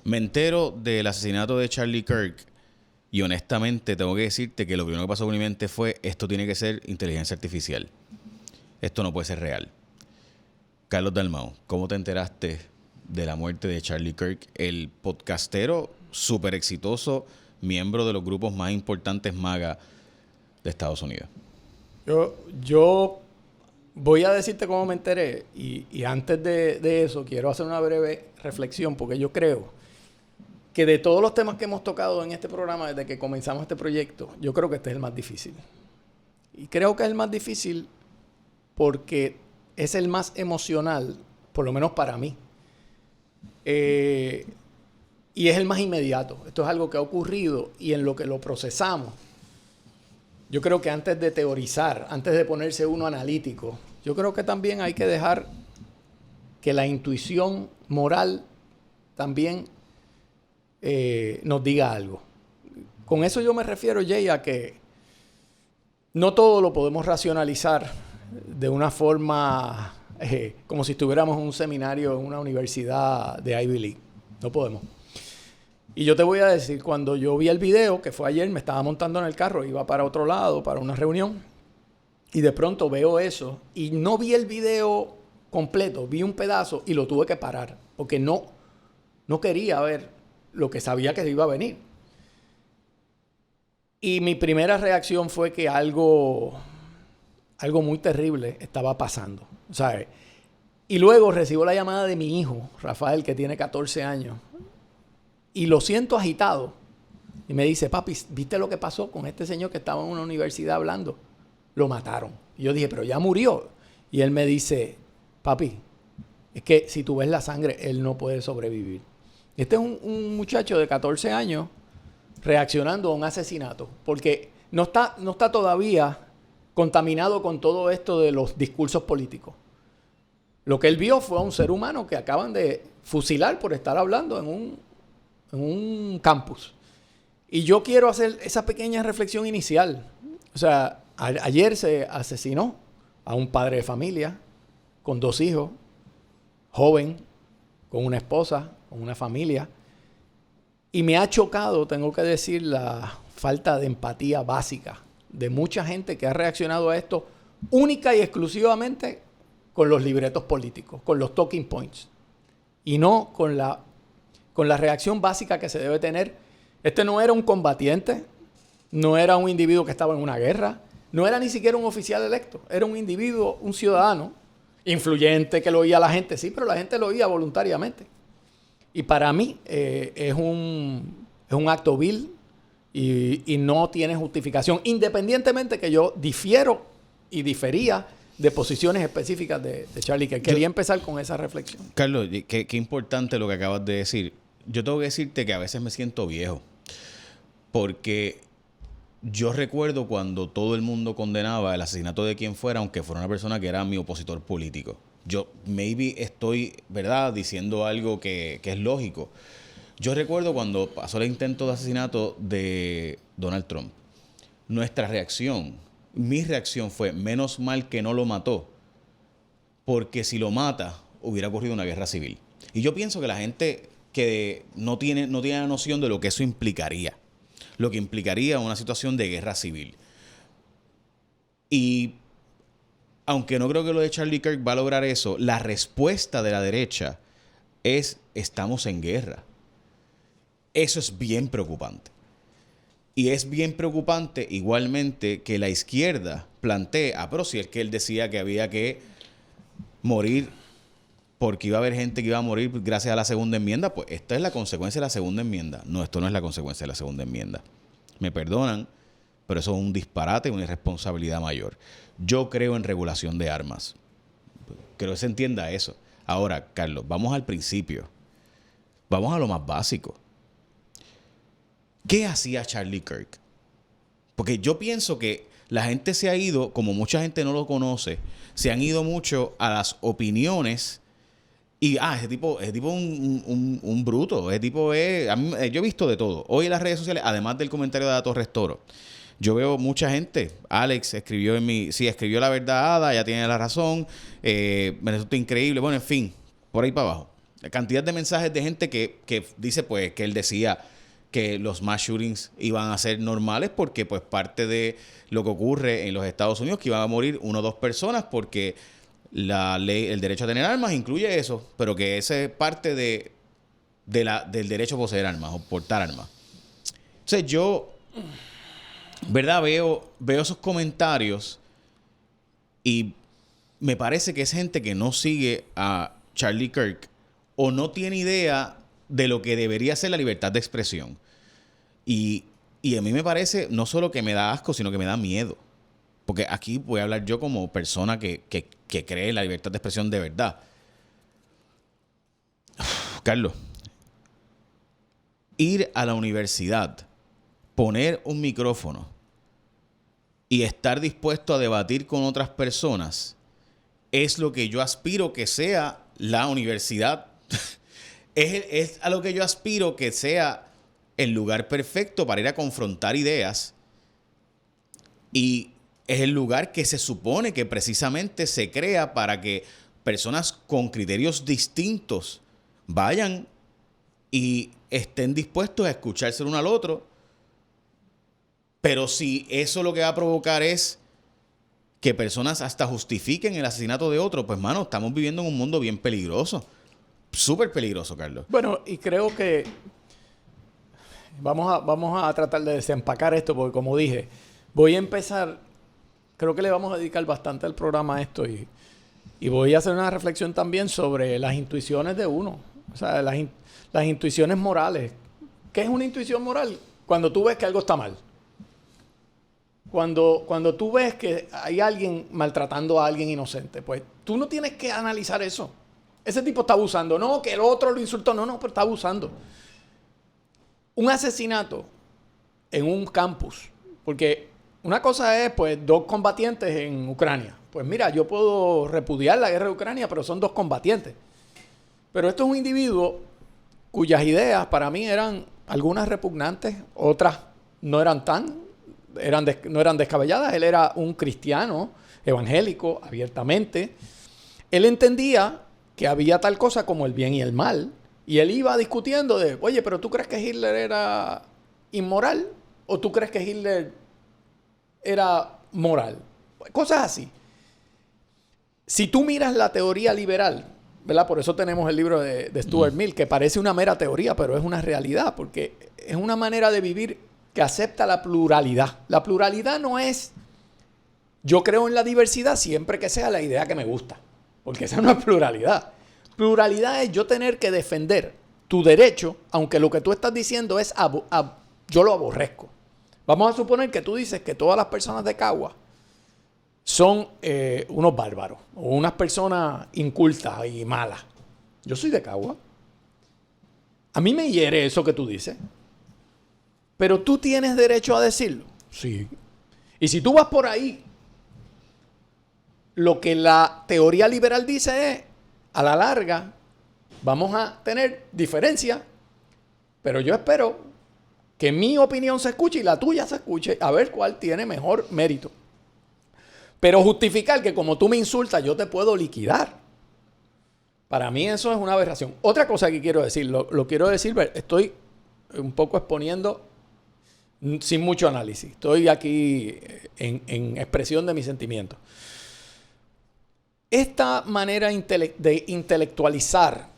Me entero del asesinato de Charlie Kirk y honestamente tengo que decirte que lo primero que pasó por mi mente fue: esto tiene que ser inteligencia artificial. Esto no puede ser real. Carlos Dalmau, ¿cómo te enteraste de la muerte de Charlie Kirk, el podcastero súper exitoso, miembro de los grupos más importantes MAGA de Estados Unidos? Yo voy a decirte cómo me enteré y antes de eso quiero hacer una breve reflexión porque yo creo que de todos los temas que hemos tocado en este programa desde que comenzamos este proyecto, yo creo que este es el más difícil. Y creo que es el más difícil porque es el más emocional, por lo menos para mí. Y es el más inmediato. Esto es algo que ha ocurrido y en lo que lo procesamos. Yo creo que antes de teorizar, antes de ponerse uno analítico, yo creo que también hay que dejar que la intuición moral también nos diga algo. Con eso yo me refiero, Jay, a que no todo lo podemos racionalizar de una forma como si estuviéramos en un seminario en una universidad de Ivy League. No podemos. Y yo te voy a decir, cuando yo vi el video, que fue ayer, me estaba montando en el carro, iba para otro lado, para una reunión, y de pronto veo eso, y no vi el video completo, vi un pedazo y lo tuve que parar, porque no quería ver lo que sabía que iba a venir. Y mi primera reacción fue que algo muy terrible estaba pasando, ¿sabes? Y luego recibo la llamada de mi hijo, Rafael, que tiene 14 años, y lo siento agitado. Y me dice: papi, ¿viste lo que pasó con este señor que estaba en una universidad hablando? Lo mataron. Y yo dije: pero ya murió. Y él me dice: papi, es que si tú ves la sangre, él no puede sobrevivir. Este es un muchacho de 14 años reaccionando a un asesinato, porque no está todavía contaminado con todo esto de los discursos políticos. Lo que él vio fue a un ser humano que acaban de fusilar por estar hablando en un campus. Y yo quiero hacer esa pequeña reflexión inicial. O sea, ayer se asesinó a un padre de familia con 2 hijos, joven, con una esposa, con una familia. Y me ha chocado, tengo que decir, la falta de empatía básica de mucha gente que ha reaccionado a esto única y exclusivamente con los libretos políticos, con los talking points, y no con la reacción básica que se debe tener. Este no era un combatiente, no era un individuo que estaba en una guerra, no era ni siquiera un oficial electo, era un individuo, un ciudadano influyente que lo oía la gente, sí, pero la gente lo oía voluntariamente. Y para mí es un acto vil y no tiene justificación, independientemente que yo difiero y difería de posiciones específicas de Charlie, que quería empezar con esa reflexión. Carlos, qué importante lo que acabas de decir. Yo tengo que decirte que a veces me siento viejo, porque yo recuerdo cuando todo el mundo condenaba el asesinato de quien fuera, aunque fuera una persona que era mi opositor político. Yo maybe estoy, ¿verdad?, diciendo algo que es lógico. Yo recuerdo cuando pasó el intento de asesinato de Donald Trump. Nuestra reacción, mi reacción fue: menos mal que no lo mató, porque si lo mata hubiera ocurrido una guerra civil. Y yo pienso que la gente que no tiene la noción de lo que eso implicaría, lo que implicaría una situación de guerra civil. Y aunque no creo que lo de Charlie Kirk va a lograr eso, la respuesta de la derecha es: estamos en guerra. Eso es bien preocupante. Y es bien preocupante igualmente que la izquierda plantee: pero si es que él decía que había que morir porque iba a haber gente que iba a morir gracias a la segunda enmienda, pues esta es la consecuencia de la segunda enmienda. No, esto no es la consecuencia de la segunda enmienda. Me perdonan, pero eso es un disparate, una irresponsabilidad mayor. Yo creo en regulación de armas. Creo que se entienda eso. Ahora, Carlos, vamos al principio. Vamos a lo más básico. ¿Qué hacía Charlie Kirk? Porque yo pienso que la gente se ha ido, como mucha gente no lo conoce, se han ido mucho a las opiniones. Y ese tipo es un bruto. Ese tipo es. Yo he visto de todo. Hoy en las redes sociales, además del comentario de la Torres Toro, yo veo mucha gente. Alex escribió escribió la verdad, ya tiene la razón. Me resulta increíble. Bueno, en fin, por ahí para abajo. La cantidad de mensajes de gente que dice pues que él decía que los mass shootings iban a ser normales porque pues parte de lo que ocurre en los Estados Unidos, que iban a morir 1 o 2 personas porque la ley, el derecho a tener armas incluye eso, pero que ese es parte del derecho a poseer armas o portar armas. Entonces yo, ¿verdad? Veo esos comentarios y me parece que es gente que no sigue a Charlie Kirk o no tiene idea de lo que debería ser la libertad de expresión. Y a mí me parece no solo que me da asco, sino que me da miedo. Porque aquí voy a hablar yo como persona que cree en la libertad de expresión de verdad. Carlos, ir a la universidad, poner un micrófono y estar dispuesto a debatir con otras personas es lo que yo aspiro que sea la universidad. Es a lo que yo aspiro que sea el lugar perfecto para ir a confrontar ideas, y es el lugar que se supone que precisamente se crea para que personas con criterios distintos vayan y estén dispuestos a escucharse el uno al otro. Pero si eso lo que va a provocar es que personas hasta justifiquen el asesinato de otro, pues mano, estamos viviendo en un mundo bien peligroso. Súper peligroso, Carlos. Bueno, y creo que vamos a tratar de desempacar esto, porque como dije, voy a empezar, creo que le vamos a dedicar bastante al programa a esto, y voy a hacer una reflexión también sobre las intuiciones de uno, o sea, las intuiciones morales. ¿Qué es una intuición moral? Cuando tú ves que algo está mal. Cuando tú ves que hay alguien maltratando a alguien inocente, pues tú no tienes que analizar eso. Ese tipo está abusando. No, que el otro lo insultó. No, pero está abusando. Un asesinato en un campus. Porque una cosa es, pues, 2 combatientes en Ucrania. Pues mira, yo puedo repudiar la guerra de Ucrania, pero son 2 combatientes. Pero esto es un individuo cuyas ideas para mí eran algunas repugnantes, otras no eran no eran descabelladas. Él era un cristiano evangélico abiertamente. Él entendía que había tal cosa como el bien y el mal. Y él iba discutiendo de, oye, pero ¿tú crees que Hitler era inmoral? ¿O tú crees que Hitler era moral? Cosas así. Si tú miras la teoría liberal, ¿verdad? Por eso tenemos el libro de Stuart Mill, que parece una mera teoría, pero es una realidad, porque es una manera de vivir que acepta la pluralidad. La pluralidad no es, yo creo en la diversidad siempre que sea la idea que me gusta. Porque esa no es pluralidad. Pluralidad es yo tener que defender tu derecho, aunque lo que tú estás diciendo es, yo lo aborrezco. Vamos a suponer que tú dices que todas las personas de Cagua son unos bárbaros o unas personas incultas y malas. Yo soy de Cagua. A mí me hiere eso que tú dices. Pero tú tienes derecho a decirlo. Sí. Y si tú vas por ahí, lo que la teoría liberal dice es, a la larga, vamos a tener diferencias, pero yo espero que mi opinión se escuche y la tuya se escuche, a ver cuál tiene mejor mérito. Pero justificar que como tú me insultas, yo te puedo liquidar. Para mí eso es una aberración. Otra cosa que quiero decir, lo quiero decir, estoy un poco exponiendo sin mucho análisis. Estoy aquí en expresión de mis sentimientos. Esta manera de intelectualizar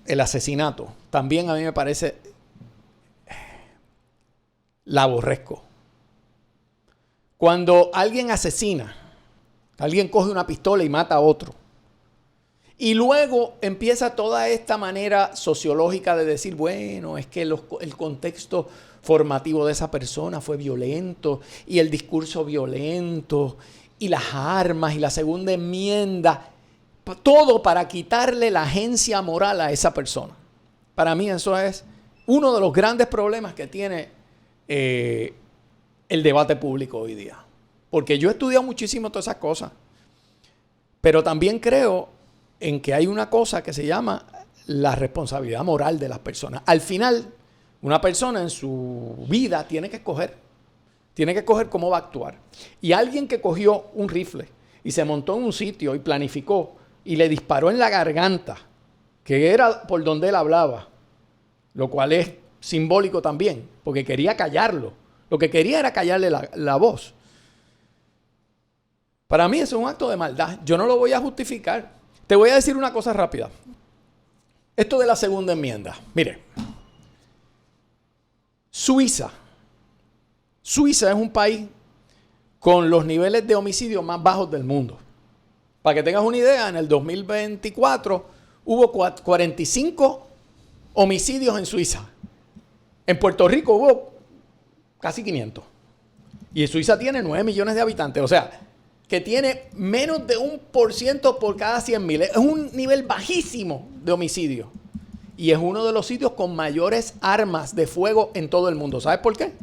el asesinato también a mí me parece, la aborrezco. Cuando alguien asesina, alguien coge una pistola y mata a otro, y luego empieza toda esta manera sociológica de decir, bueno, es que el contexto formativo de esa persona fue violento y el discurso violento y las armas y la segunda enmienda, todo para quitarle la agencia moral a esa persona. Para mí eso es uno de los grandes problemas que tiene el debate público hoy día. Porque yo he estudiado muchísimo todas esas cosas, pero también creo en que hay una cosa que se llama la responsabilidad moral de las personas. Al final, una persona en su vida tiene que escoger cómo va a actuar. Y alguien que cogió un rifle y se montó en un sitio y planificó y le disparó en la garganta, que era por donde él hablaba, lo cual es simbólico también, porque quería callarlo. Lo que quería era callarle la voz. Para mí eso es un acto de maldad. Yo no lo voy a justificar. Te voy a decir una cosa rápida. Esto de la segunda enmienda. Mire, Suiza es un país con los niveles de homicidio más bajos del mundo. Para que tengas una idea, en el 2024 hubo 45 homicidios en Suiza. En Puerto Rico hubo casi 500. Y Suiza tiene 9 millones de habitantes. O sea, que tiene menos de 1% por cada 100,000. Es un nivel bajísimo de homicidio. Y es uno de los sitios con mayores armas de fuego en todo el mundo. ¿Sabes por qué?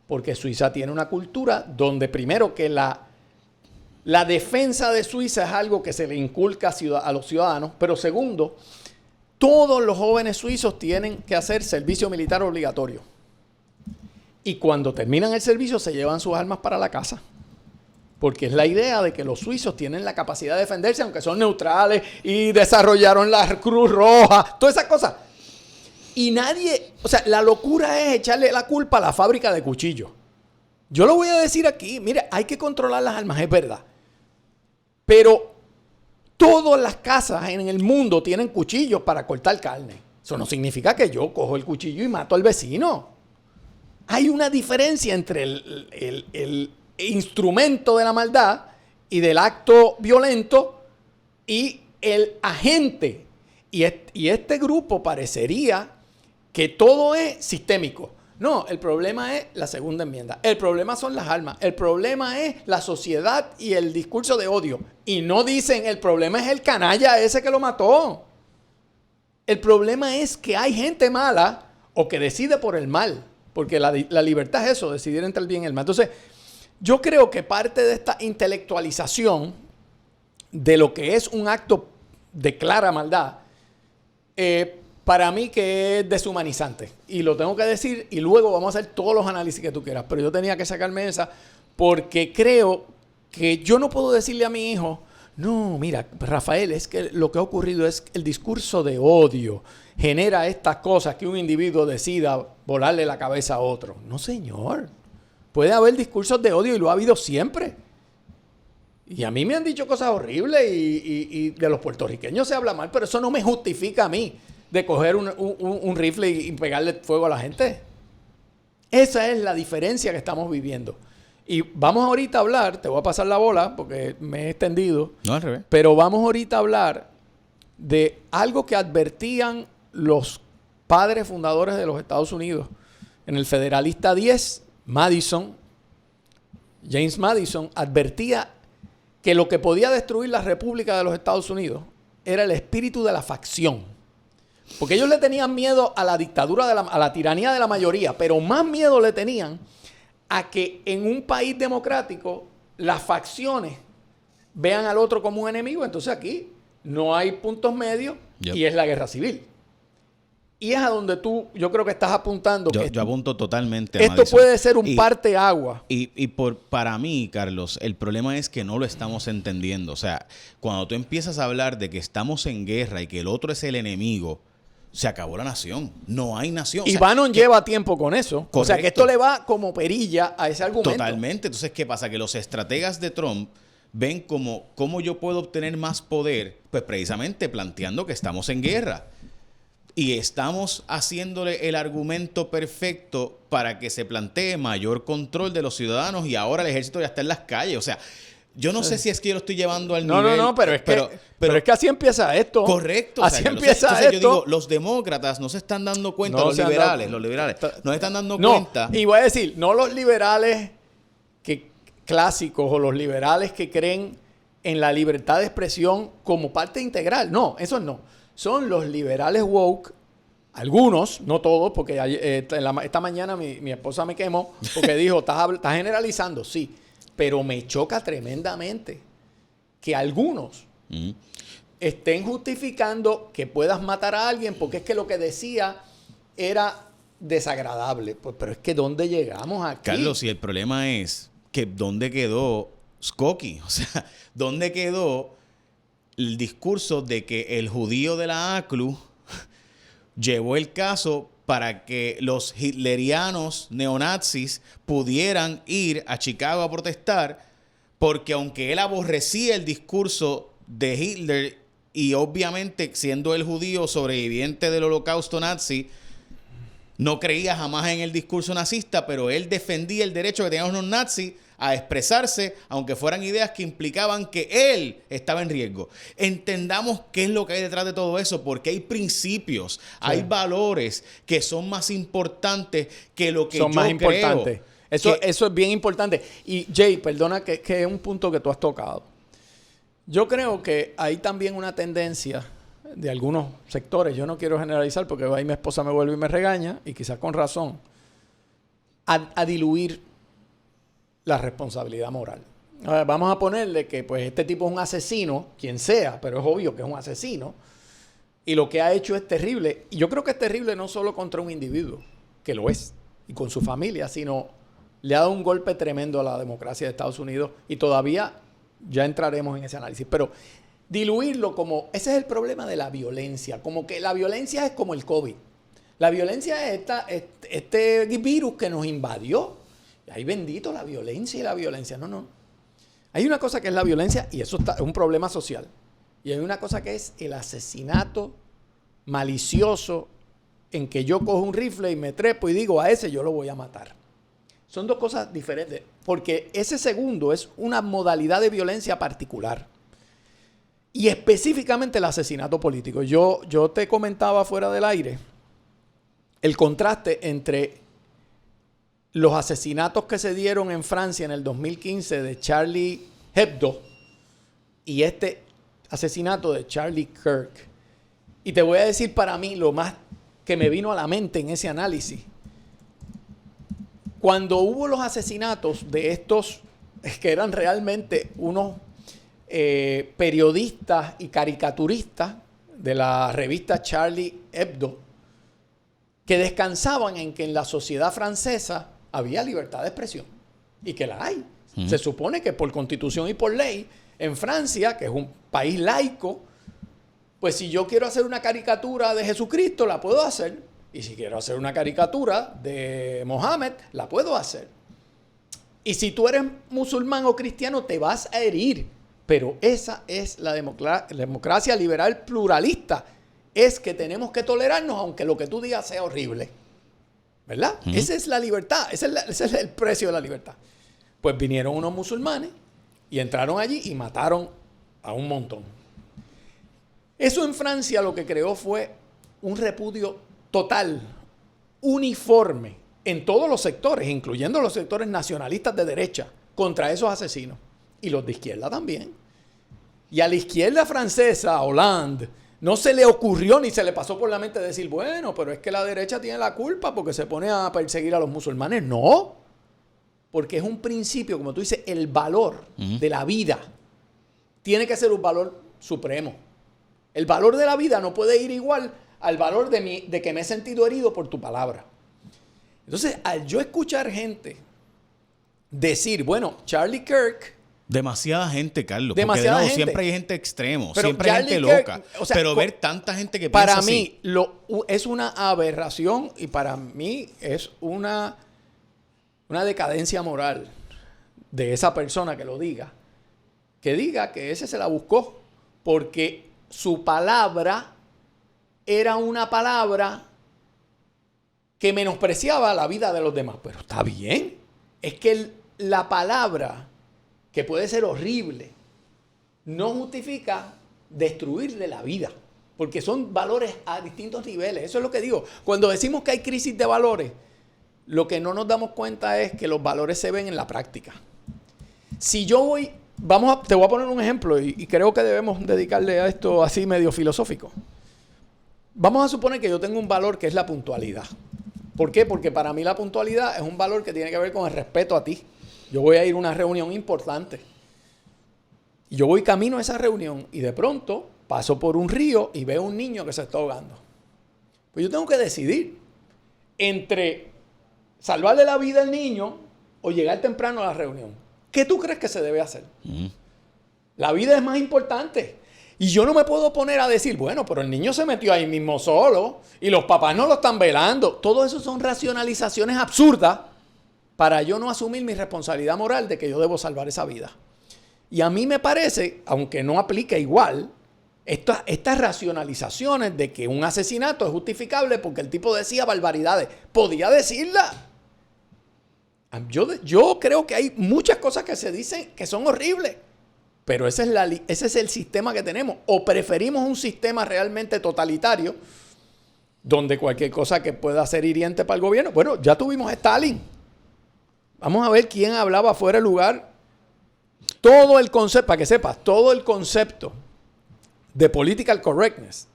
Porque Suiza tiene una cultura donde primero que la defensa de Suiza es algo que se le inculca a los ciudadanos, pero segundo, todos los jóvenes suizos tienen que hacer servicio militar obligatorio. Y cuando terminan el servicio se llevan sus armas para la casa. Porque es la idea de que los suizos tienen la capacidad de defenderse, aunque son neutrales y desarrollaron la Cruz Roja, todas esas cosas. Y nadie, o sea, la locura es echarle la culpa a la fábrica de cuchillos. Yo lo voy a decir aquí, mire, hay que controlar las armas, es verdad. Pero todas las casas en el mundo tienen cuchillos para cortar carne. Eso no significa que yo cojo el cuchillo y mato al vecino. Hay una diferencia entre el instrumento de la maldad y del acto violento y el agente. Y este grupo parecería que todo es sistémico. No, el problema es la segunda enmienda. El problema son las armas. El problema es la sociedad y el discurso de odio. Y no dicen, el problema es el canalla ese que lo mató. El problema es que hay gente mala o que decide por el mal. Porque la libertad es eso, decidir entre el bien y el mal. Entonces, yo creo que parte de esta intelectualización de lo que es un acto de clara maldad, para mí que es deshumanizante. Y lo tengo que decir y luego vamos a hacer todos los análisis que tú quieras. Pero yo tenía que sacarme esa porque creo que yo no puedo decirle a mi hijo, no, mira, Rafael, es que lo que ha ocurrido es que el discurso de odio genera estas cosas que un individuo decida volarle la cabeza a otro. No, señor. Puede haber discursos de odio y lo ha habido siempre. Y a mí me han dicho cosas horribles y de los puertorriqueños se habla mal, pero eso no me justifica a mí de coger un rifle y pegarle fuego a la gente. Esa es la diferencia que estamos viviendo. Y vamos ahorita a hablar, te voy a pasar la bola porque me he extendido. No, al revés. Pero vamos ahorita a hablar de algo que advertían los padres fundadores de los Estados Unidos. En el Federalista 10, James Madison, advertía que lo que podía destruir la República de los Estados Unidos era el espíritu de la facción. Porque ellos le tenían miedo a la dictadura, a la tiranía de la mayoría, pero más miedo le tenían a que en un país democrático las facciones vean al otro como un enemigo. Entonces aquí no hay puntos medios y es la guerra civil. Y es a donde yo creo que estás apuntando. Yo apunto totalmente a esto Madison. puede ser un parteaguas. Para mí, Carlos, el problema es que no lo estamos entendiendo. O sea, cuando tú empiezas a hablar de que estamos en guerra y que el otro es el enemigo, se acabó la nación. No hay nación. Y Bannon lleva tiempo con eso. Correcto. O sea, que esto le va como perilla a ese argumento. Totalmente. Entonces, ¿qué pasa? Que los estrategas de Trump ven cómo yo puedo obtener más poder, pues precisamente planteando que estamos en guerra. Y estamos haciéndole el argumento perfecto para que se plantee mayor control de los ciudadanos y ahora el ejército ya está en las calles. O sea, yo no sé si es que yo lo estoy llevando al nivel... No, pero es que así empieza esto. Correcto. Así empieza entonces esto. yo digo, los demócratas no se están dando cuenta, los liberales no se están dando cuenta. Y voy a decir, no los liberales clásicos o los liberales que creen en la libertad de expresión como parte integral. No, esos no. Son los liberales woke, algunos, no todos, porque esta mañana mi esposa me quemó porque dijo, estás generalizando, sí, pero me choca tremendamente que algunos estén justificando que puedas matar a alguien porque es que lo que decía era desagradable. Pues, pero es que ¿dónde llegamos aquí? Carlos, y el problema es que ¿dónde quedó Skokie? O sea, ¿dónde quedó el discurso de que el judío de la ACLU llevó el caso para que los hitlerianos neonazis pudieran ir a Chicago a protestar, porque aunque él aborrecía el discurso de Hitler y obviamente siendo el judío sobreviviente del holocausto nazi, no creía jamás en el discurso nazista, pero él defendía el derecho que tenían los nazis a expresarse, aunque fueran ideas que implicaban que él estaba en riesgo. Entendamos qué es lo que hay detrás de todo eso, porque hay principios, sí, hay valores que son más importantes que lo que son yo más creo. Importantes. Eso es bien importante. Y Jay, perdona que es un punto que tú has tocado. Yo creo que hay también una tendencia de algunos sectores, yo no quiero generalizar porque ahí mi esposa me vuelve y me regaña, y quizás con razón, a diluir la responsabilidad moral. Vamos a ponerle que pues este tipo es un asesino, quien sea, pero es obvio que es un asesino, y lo que ha hecho es terrible. Y yo creo que es terrible no solo contra un individuo, que lo es, y con su familia, sino le ha dado un golpe tremendo a la democracia de Estados Unidos, y todavía ya entraremos en ese análisis. Pero diluirlo como, ese es el problema de la violencia, como que la violencia es como el COVID. La violencia es este virus que nos invadió. Ay, bendito la violencia y la violencia. No. Hay una cosa que es la violencia y eso es un problema social. Y hay una cosa que es el asesinato malicioso en que yo cojo un rifle y me trepo y digo a ese yo lo voy a matar. Son dos cosas diferentes. Porque ese segundo es una modalidad de violencia particular. Y específicamente el asesinato político. Yo te comentaba fuera del aire el contraste entre los asesinatos que se dieron en Francia en el 2015 de Charlie Hebdo y este asesinato de Charlie Kirk. Y te voy a decir para mí lo más que me vino a la mente en ese análisis. Cuando hubo los asesinatos de estos que eran realmente unos periodistas y caricaturistas de la revista Charlie Hebdo, que descansaban en que en la sociedad francesa había libertad de expresión y que la hay. Se supone que por constitución y por ley, en Francia, que es un país laico, pues si yo quiero hacer una caricatura de Jesucristo, la puedo hacer. Y si quiero hacer una caricatura de Mohammed, la puedo hacer. Y si tú eres musulmán o cristiano, te vas a herir. Pero esa es la democracia liberal pluralista. Es que tenemos que tolerarnos aunque lo que tú digas sea horrible. ¿Verdad? Esa es la libertad. Ese es el precio de la libertad. Pues vinieron unos musulmanes y entraron allí y mataron a un montón. Eso en Francia lo que creó fue un repudio total, uniforme, en todos los sectores, incluyendo los sectores nacionalistas de derecha, contra esos asesinos. Y los de izquierda también. Y a la izquierda francesa, a Hollande, no se le ocurrió ni se le pasó por la mente decir, bueno, pero es que la derecha tiene la culpa porque se pone a perseguir a los musulmanes. No, porque es un principio, como tú dices, el valor de la vida tiene que ser un valor supremo. El valor de la vida no puede ir igual al valor de que me he sentido herido por tu palabra. Entonces, al yo escuchar gente decir, bueno, Charlie Kirk... Demasiada gente, Carlos. Demasiada porque gente. Siempre hay gente extremo, pero siempre hay gente Kirk, loca. o sea, pero ver tanta gente que para piensa mí así. Es una aberración y para mí es una decadencia moral de esa persona que lo diga. Que diga que ese se la buscó porque su palabra era una palabra que menospreciaba la vida de los demás. Pero está bien. Es que la palabra, que puede ser horrible, no justifica destruirle la vida. Porque son valores a distintos niveles. Eso es lo que digo. Cuando decimos que hay crisis de valores, lo que no nos damos cuenta es que los valores se ven en la práctica. Si yo voy... te voy a poner un ejemplo y creo que debemos dedicarle a esto así medio filosófico. Vamos a suponer que yo tengo un valor que es la puntualidad. ¿Por qué? Porque para mí la puntualidad es un valor que tiene que ver con el respeto a ti. Yo voy a ir a una reunión importante. Y yo voy camino a esa reunión y de pronto paso por un río y veo un niño que se está ahogando. Pues yo tengo que decidir entre salvarle la vida al niño o llegar temprano a la reunión. ¿Qué tú crees que se debe hacer? La vida es más importante. Y yo no me puedo poner a decir, bueno, pero el niño se metió ahí mismo solo y los papás no lo están velando. Todo eso son racionalizaciones absurdas para yo no asumir mi responsabilidad moral de que yo debo salvar esa vida. Y a mí me parece, aunque no aplica igual, estas racionalizaciones de que un asesinato es justificable porque el tipo decía barbaridades, podía decirla. Yo creo que hay muchas cosas que se dicen que son horribles, pero ese es el sistema que tenemos. O preferimos un sistema realmente totalitario, donde cualquier cosa que pueda ser hiriente para el gobierno. Bueno, ya tuvimos a Stalin. Vamos a ver quién hablaba fuera de lugar. Todo el concepto, para que sepas, todo el concepto de political correctness,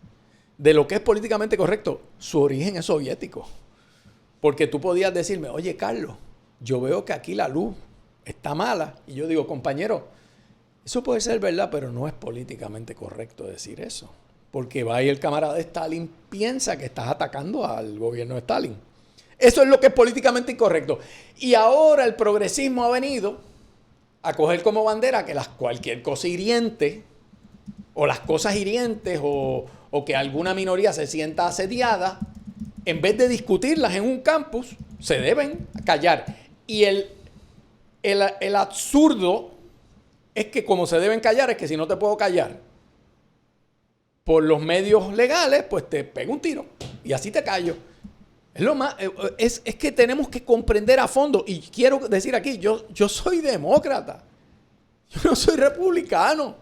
de lo que es políticamente correcto, su origen es soviético. Porque tú podías decirme, oye, Carlos, yo veo que aquí la luz está mala. Y yo digo, compañero, eso puede ser verdad, pero no es políticamente correcto decir eso. Porque va y el camarada de Stalin piensa que estás atacando al gobierno de Stalin. Eso es lo que es políticamente incorrecto. Y ahora el progresismo ha venido a coger como bandera que cualquier cosa hiriente, o las cosas hirientes, o que alguna minoría se sienta asediada, en vez de discutirlas en un campus, se deben callar. Y el absurdo es que como se deben callar, es que si no te puedo callar por los medios legales, pues te pego un tiro y así te callo. Es que tenemos que comprender a fondo, y quiero decir aquí, yo soy demócrata, yo no soy republicano,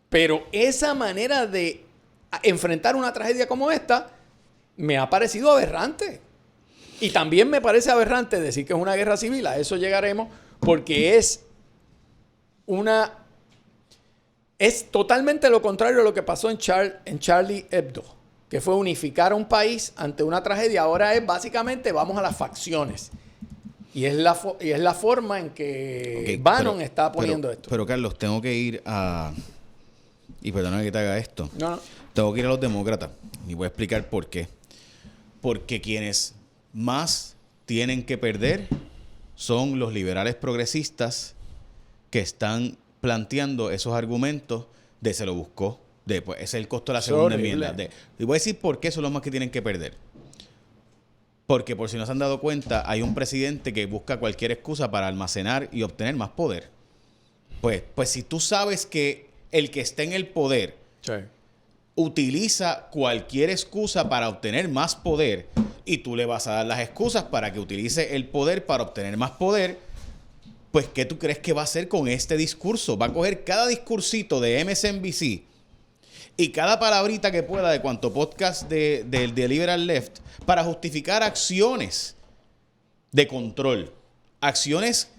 pero esa manera de enfrentar una tragedia como esta me ha parecido aberrante. Y también me parece aberrante decir que es una guerra civil, a eso llegaremos, porque es totalmente lo contrario a lo que pasó en Charlie Hebdo, que fue unificar a un país ante una tragedia. Ahora es básicamente vamos a las facciones. Y es la forma en que Bannon está poniendo esto. Pero Carlos, tengo que ir a... Y perdóname que te haga esto. No. Tengo que ir a los demócratas. Y voy a explicar por qué. Porque quienes más tienen que perder son los liberales progresistas que están planteando esos argumentos de se lo buscó, de pues, ese es el costo de la segunda enmienda. Y voy a decir por qué son los más que tienen que perder. Porque por si no se han dado cuenta, hay un presidente que busca cualquier excusa para almacenar y obtener más poder. Pues si tú sabes que el que está en el poder utiliza cualquier excusa para obtener más poder, y tú le vas a dar las excusas para que utilice el poder para obtener más poder, pues ¿qué tú crees que va a hacer con este discurso? Va a coger cada discursito de MSNBC y cada palabrita que pueda de cuanto podcast de Liberal Left para justificar acciones de control, acciones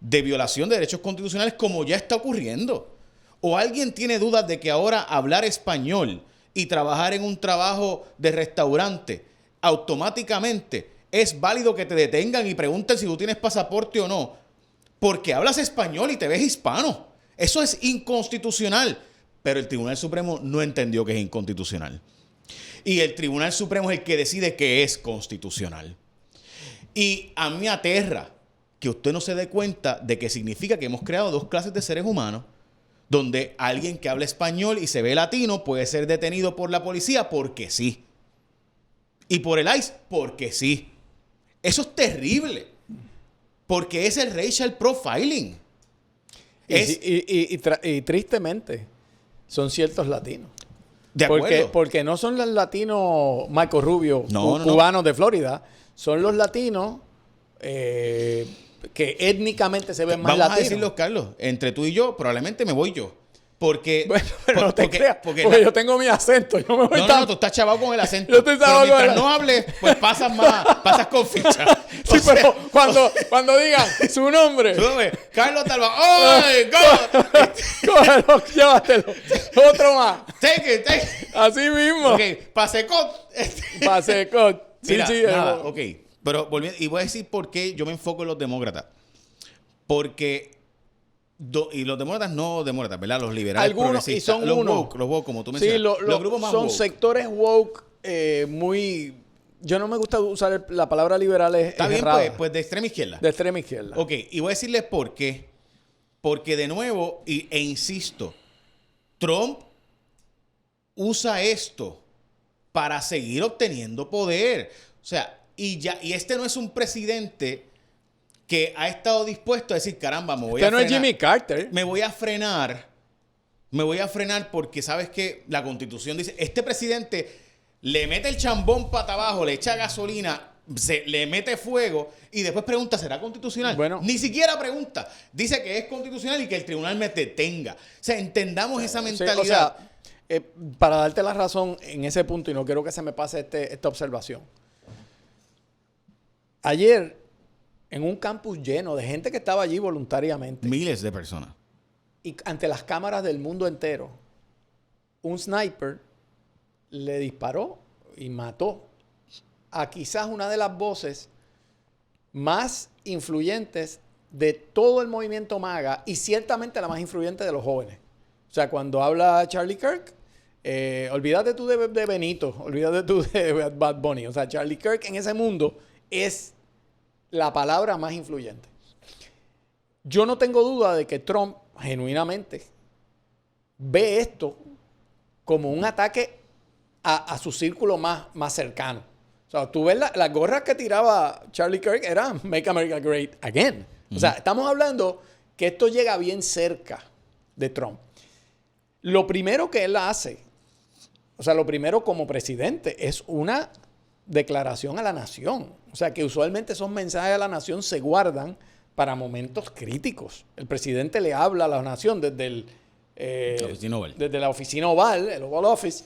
de violación de derechos constitucionales como ya está ocurriendo. ¿O alguien tiene dudas de que ahora hablar español y trabajar en un trabajo de restaurante automáticamente es válido que te detengan y pregunten si tú tienes pasaporte o no? Porque hablas español y te ves hispano. Eso es inconstitucional. Pero el Tribunal Supremo no entendió que es inconstitucional. Y el Tribunal Supremo es el que decide que es constitucional. Y a mí me aterra que usted no se dé cuenta de que significa que hemos creado dos clases de seres humanos, donde alguien que habla español y se ve latino puede ser detenido por la policía porque sí. Y por el ICE porque sí. Eso es terrible. Porque es el racial profiling. Y tristemente, son ciertos latinos. De acuerdo. Porque no son los latinos Marco Rubio, cubanos de Florida. Son los latinos que étnicamente se ven más latinos. Vamos a decirlo, Carlos. Entre tú y yo, probablemente me voy yo. Porque... Bueno, pero no te creas. Porque yo tengo mi acento. Yo me voy no, tú estás chavado con el acento. Yo estoy pero mientras no hables, pues pasas con ficha. Sí, pero cuando digan su nombre. Carlos Talva. ¡Ay, cógelo, llévatelo. Otro más. Take it. Así mismo. Ok, pasecot. Pasecot. Mira, nada, ok. Pero volviendo, y voy a decir por qué yo me enfoco en los demócratas. Porque... y los demócratas no demócratas, ¿verdad? Los liberales progresistas. Y son los woke, como tú mencionas. Sí, los grupos más son woke. Sectores woke muy... Yo no me gusta usar la palabra liberales. Está bien, pues de extrema izquierda. De extrema izquierda. Ok, y voy a decirles por qué. Porque de nuevo, e insisto, Trump usa esto para seguir obteniendo poder. O sea, y este no es un presidente que ha estado dispuesto a decir, caramba, me voy a frenar. No es Jimmy Carter. Me voy a frenar porque sabes que la Constitución dice, este presidente le mete el chambón para abajo, le echa gasolina, le mete fuego y después pregunta, ¿será constitucional? Bueno, ni siquiera pregunta. Dice que es constitucional y que el tribunal me detenga. O sea, entendamos esa mentalidad. Sí, o sea, para darte la razón en ese punto, y no quiero que se me pase esta observación. Ayer, en un campus lleno de gente que estaba allí voluntariamente. Miles de personas. Y ante las cámaras del mundo entero, un sniper le disparó y mató a quizás una de las voces más influyentes de todo el movimiento MAGA y ciertamente la más influyente de los jóvenes. O sea, cuando habla Charlie Kirk, olvídate tú de Benito, olvídate tú de Bad Bunny. O sea, Charlie Kirk en ese mundo es la palabra más influyente. Yo no tengo duda de que Trump genuinamente ve esto como un ataque a su círculo más cercano. O sea, tú ves las gorras que tiraba Charlie Kirk eran Make America Great Again. O sea, estamos hablando que esto llega bien cerca de Trump. Lo primero que él hace, o sea, lo primero como presidente es una declaración a la nación. O sea, que usualmente esos mensajes a la nación se guardan para momentos críticos. El presidente le habla a la nación desde la oficina oval, el Oval Office,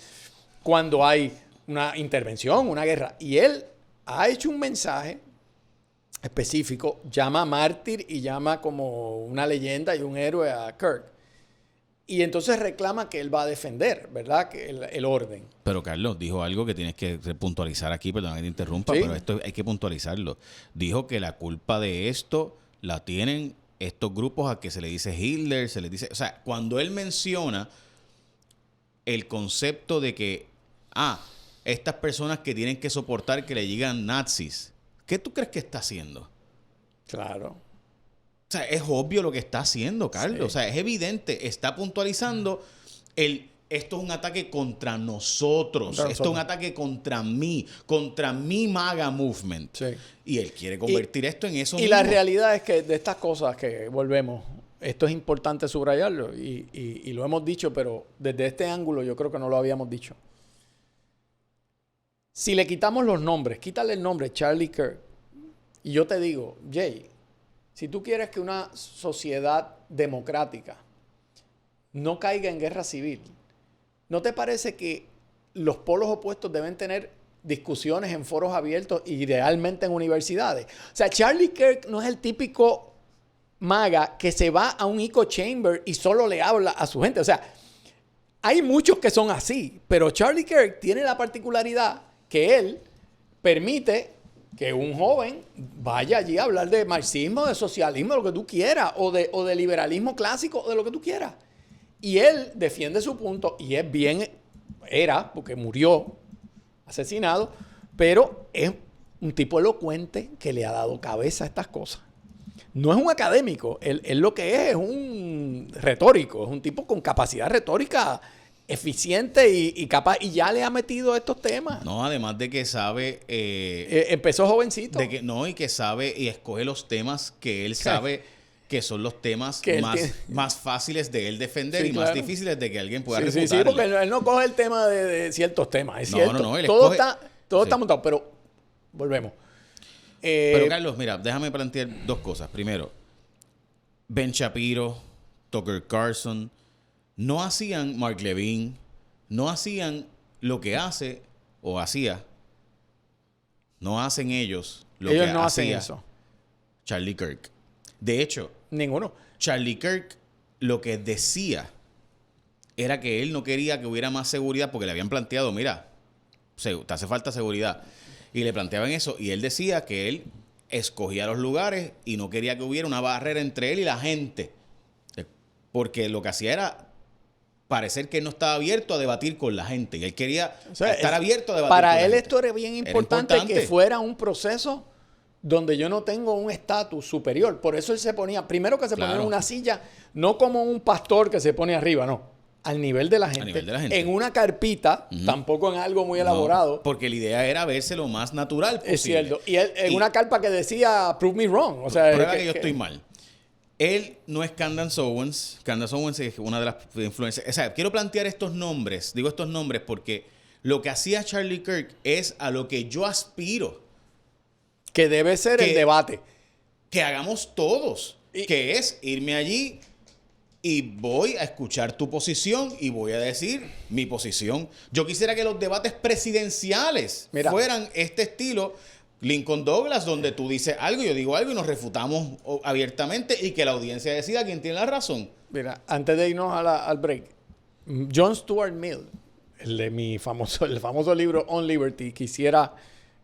cuando hay una intervención, una guerra. Y él ha hecho un mensaje específico, llama mártir y llama como una leyenda y un héroe a Kirk. Y entonces reclama que él va a defender, ¿verdad? Que el orden. Pero Carlos dijo algo que tienes que puntualizar aquí, perdón que te interrumpa, ¿sí? Pero esto hay que puntualizarlo. Dijo que la culpa de esto la tienen estos grupos a que se le dice Hitler, se les dice... O sea, cuando él menciona el concepto de que, estas personas que tienen que soportar que le digan nazis, ¿qué tú crees que está haciendo? Claro. O sea, es obvio lo que está haciendo, Carlos. Sí. O sea, es evidente. Está puntualizando esto es un ataque contra nosotros. Esto es un ataque contra mí MAGA movement. Sí. Y él quiere convertir esto en eso mismo. Y la realidad es que de estas cosas que volvemos, esto es importante subrayarlo y lo hemos dicho, pero desde este ángulo yo creo que no lo habíamos dicho. Si le quitamos los nombres, quítale el nombre Charlie Kirk, y yo te digo, Jay, si tú quieres que una sociedad democrática no caiga en guerra civil, ¿no te parece que los polos opuestos deben tener discusiones en foros abiertos, idealmente en universidades? O sea, Charlie Kirk no es el típico MAGA que se va a un echo chamber y solo le habla a su gente. O sea, hay muchos que son así, pero Charlie Kirk tiene la particularidad que él permite que un joven vaya allí a hablar de marxismo, de socialismo, de lo que tú quieras, o de liberalismo clásico, de lo que tú quieras. Y él defiende su punto y es bien, porque murió asesinado, pero es un tipo elocuente que le ha dado cabeza a estas cosas. No es un académico, él lo que es un retórico, es un tipo con capacidad retórica eficiente y capaz, y ya le ha metido estos temas. No, además de que sabe... empezó jovencito. Y que sabe y escoge los temas que él sabe que son los temas más fáciles de él defender, sí, y más difíciles de que alguien pueda refutarle. Sí, porque él no coge el tema de ciertos temas, es cierto. No, él todo está montado, pero volvemos. Pero Carlos, mira, déjame plantear dos cosas. Primero, Ben Shapiro, Tucker Carlson, no hacían Mark Levin, no hacían lo que hace o hacía. No hacen ellos lo que no hacía hacen eso. Charlie Kirk. De hecho, ninguno. Charlie Kirk lo que decía era que él no quería que hubiera más seguridad porque le habían planteado, mira, te hace falta seguridad. Y le planteaban eso y él decía que él escogía los lugares y no quería que hubiera una barrera entre él y la gente. Porque lo que hacía era parecer que él no estaba abierto a debatir con la gente. Y él quería estar abierto a debatir para con la él gente. Esto era bien importante que fuera un proceso donde yo no tengo un estatus superior. Por eso él se ponía, primero que se ponía en una silla, no como un pastor que se pone arriba, no. al nivel de la gente. A nivel de la gente. En una carpita, tampoco en algo muy elaborado. No, porque la idea era verse lo más natural posible. Es cierto. Y en una carpa que decía, prove me wrong. O sea, prueba que yo estoy mal. Él no es Candace Owens. Candace Owens es una de las influencias. O sea, quiero plantear estos nombres. Digo estos nombres porque lo que hacía Charlie Kirk es a lo que yo aspiro. Que debe ser el debate. Que hagamos todos. Que es irme allí y voy a escuchar tu posición y voy a decir mi posición. Yo quisiera que los debates presidenciales fueran este estilo Lincoln Douglas, donde tú dices algo, yo digo algo y nos refutamos abiertamente y que la audiencia decida quién tiene la razón. Mira, antes de irnos al break, John Stuart Mill, el famoso libro On Liberty, quisiera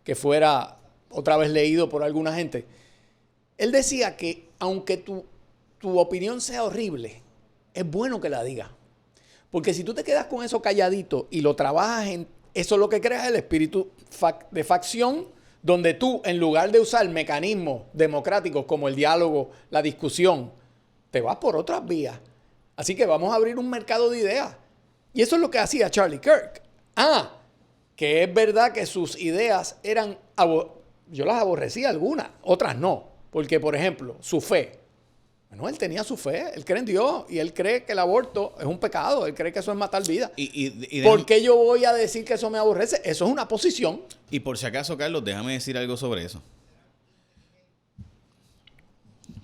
que fuera otra vez leído por alguna gente. Él decía que aunque tu opinión sea horrible, es bueno que la digas. Porque si tú te quedas con eso calladito y lo trabajas en eso, lo que creas es el espíritu de facción, donde tú, en lugar de usar mecanismos democráticos como el diálogo, la discusión, te vas por otras vías. Así que vamos a abrir un mercado de ideas. Y eso es lo que hacía Charlie Kirk. Que es verdad que sus ideas eran... Yo las aborrecía algunas, otras no. Porque, por ejemplo, su fe. Bueno, él tenía su fe, él cree en Dios y él cree que el aborto es un pecado, él cree que eso es matar vida. ¿Por qué yo voy a decir que eso me aborrece? Eso es una posición. Y por si acaso, Carlos, déjame decir algo sobre eso.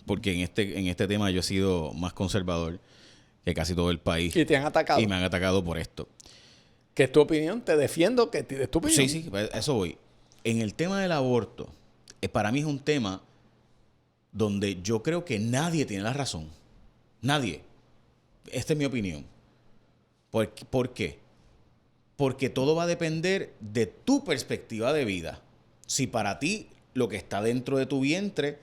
Porque en este tema yo he sido más conservador que casi todo el país. Y te han atacado. Y me han atacado por esto. ¿Qué es tu opinión? Te defiendo que es tu opinión. Sí, a eso voy. En el tema del aborto, para mí es un tema donde yo creo que nadie tiene la razón. Nadie. Esta es mi opinión. ¿Por qué? Porque todo va a depender de tu perspectiva de vida. Si para ti lo que está dentro de tu vientre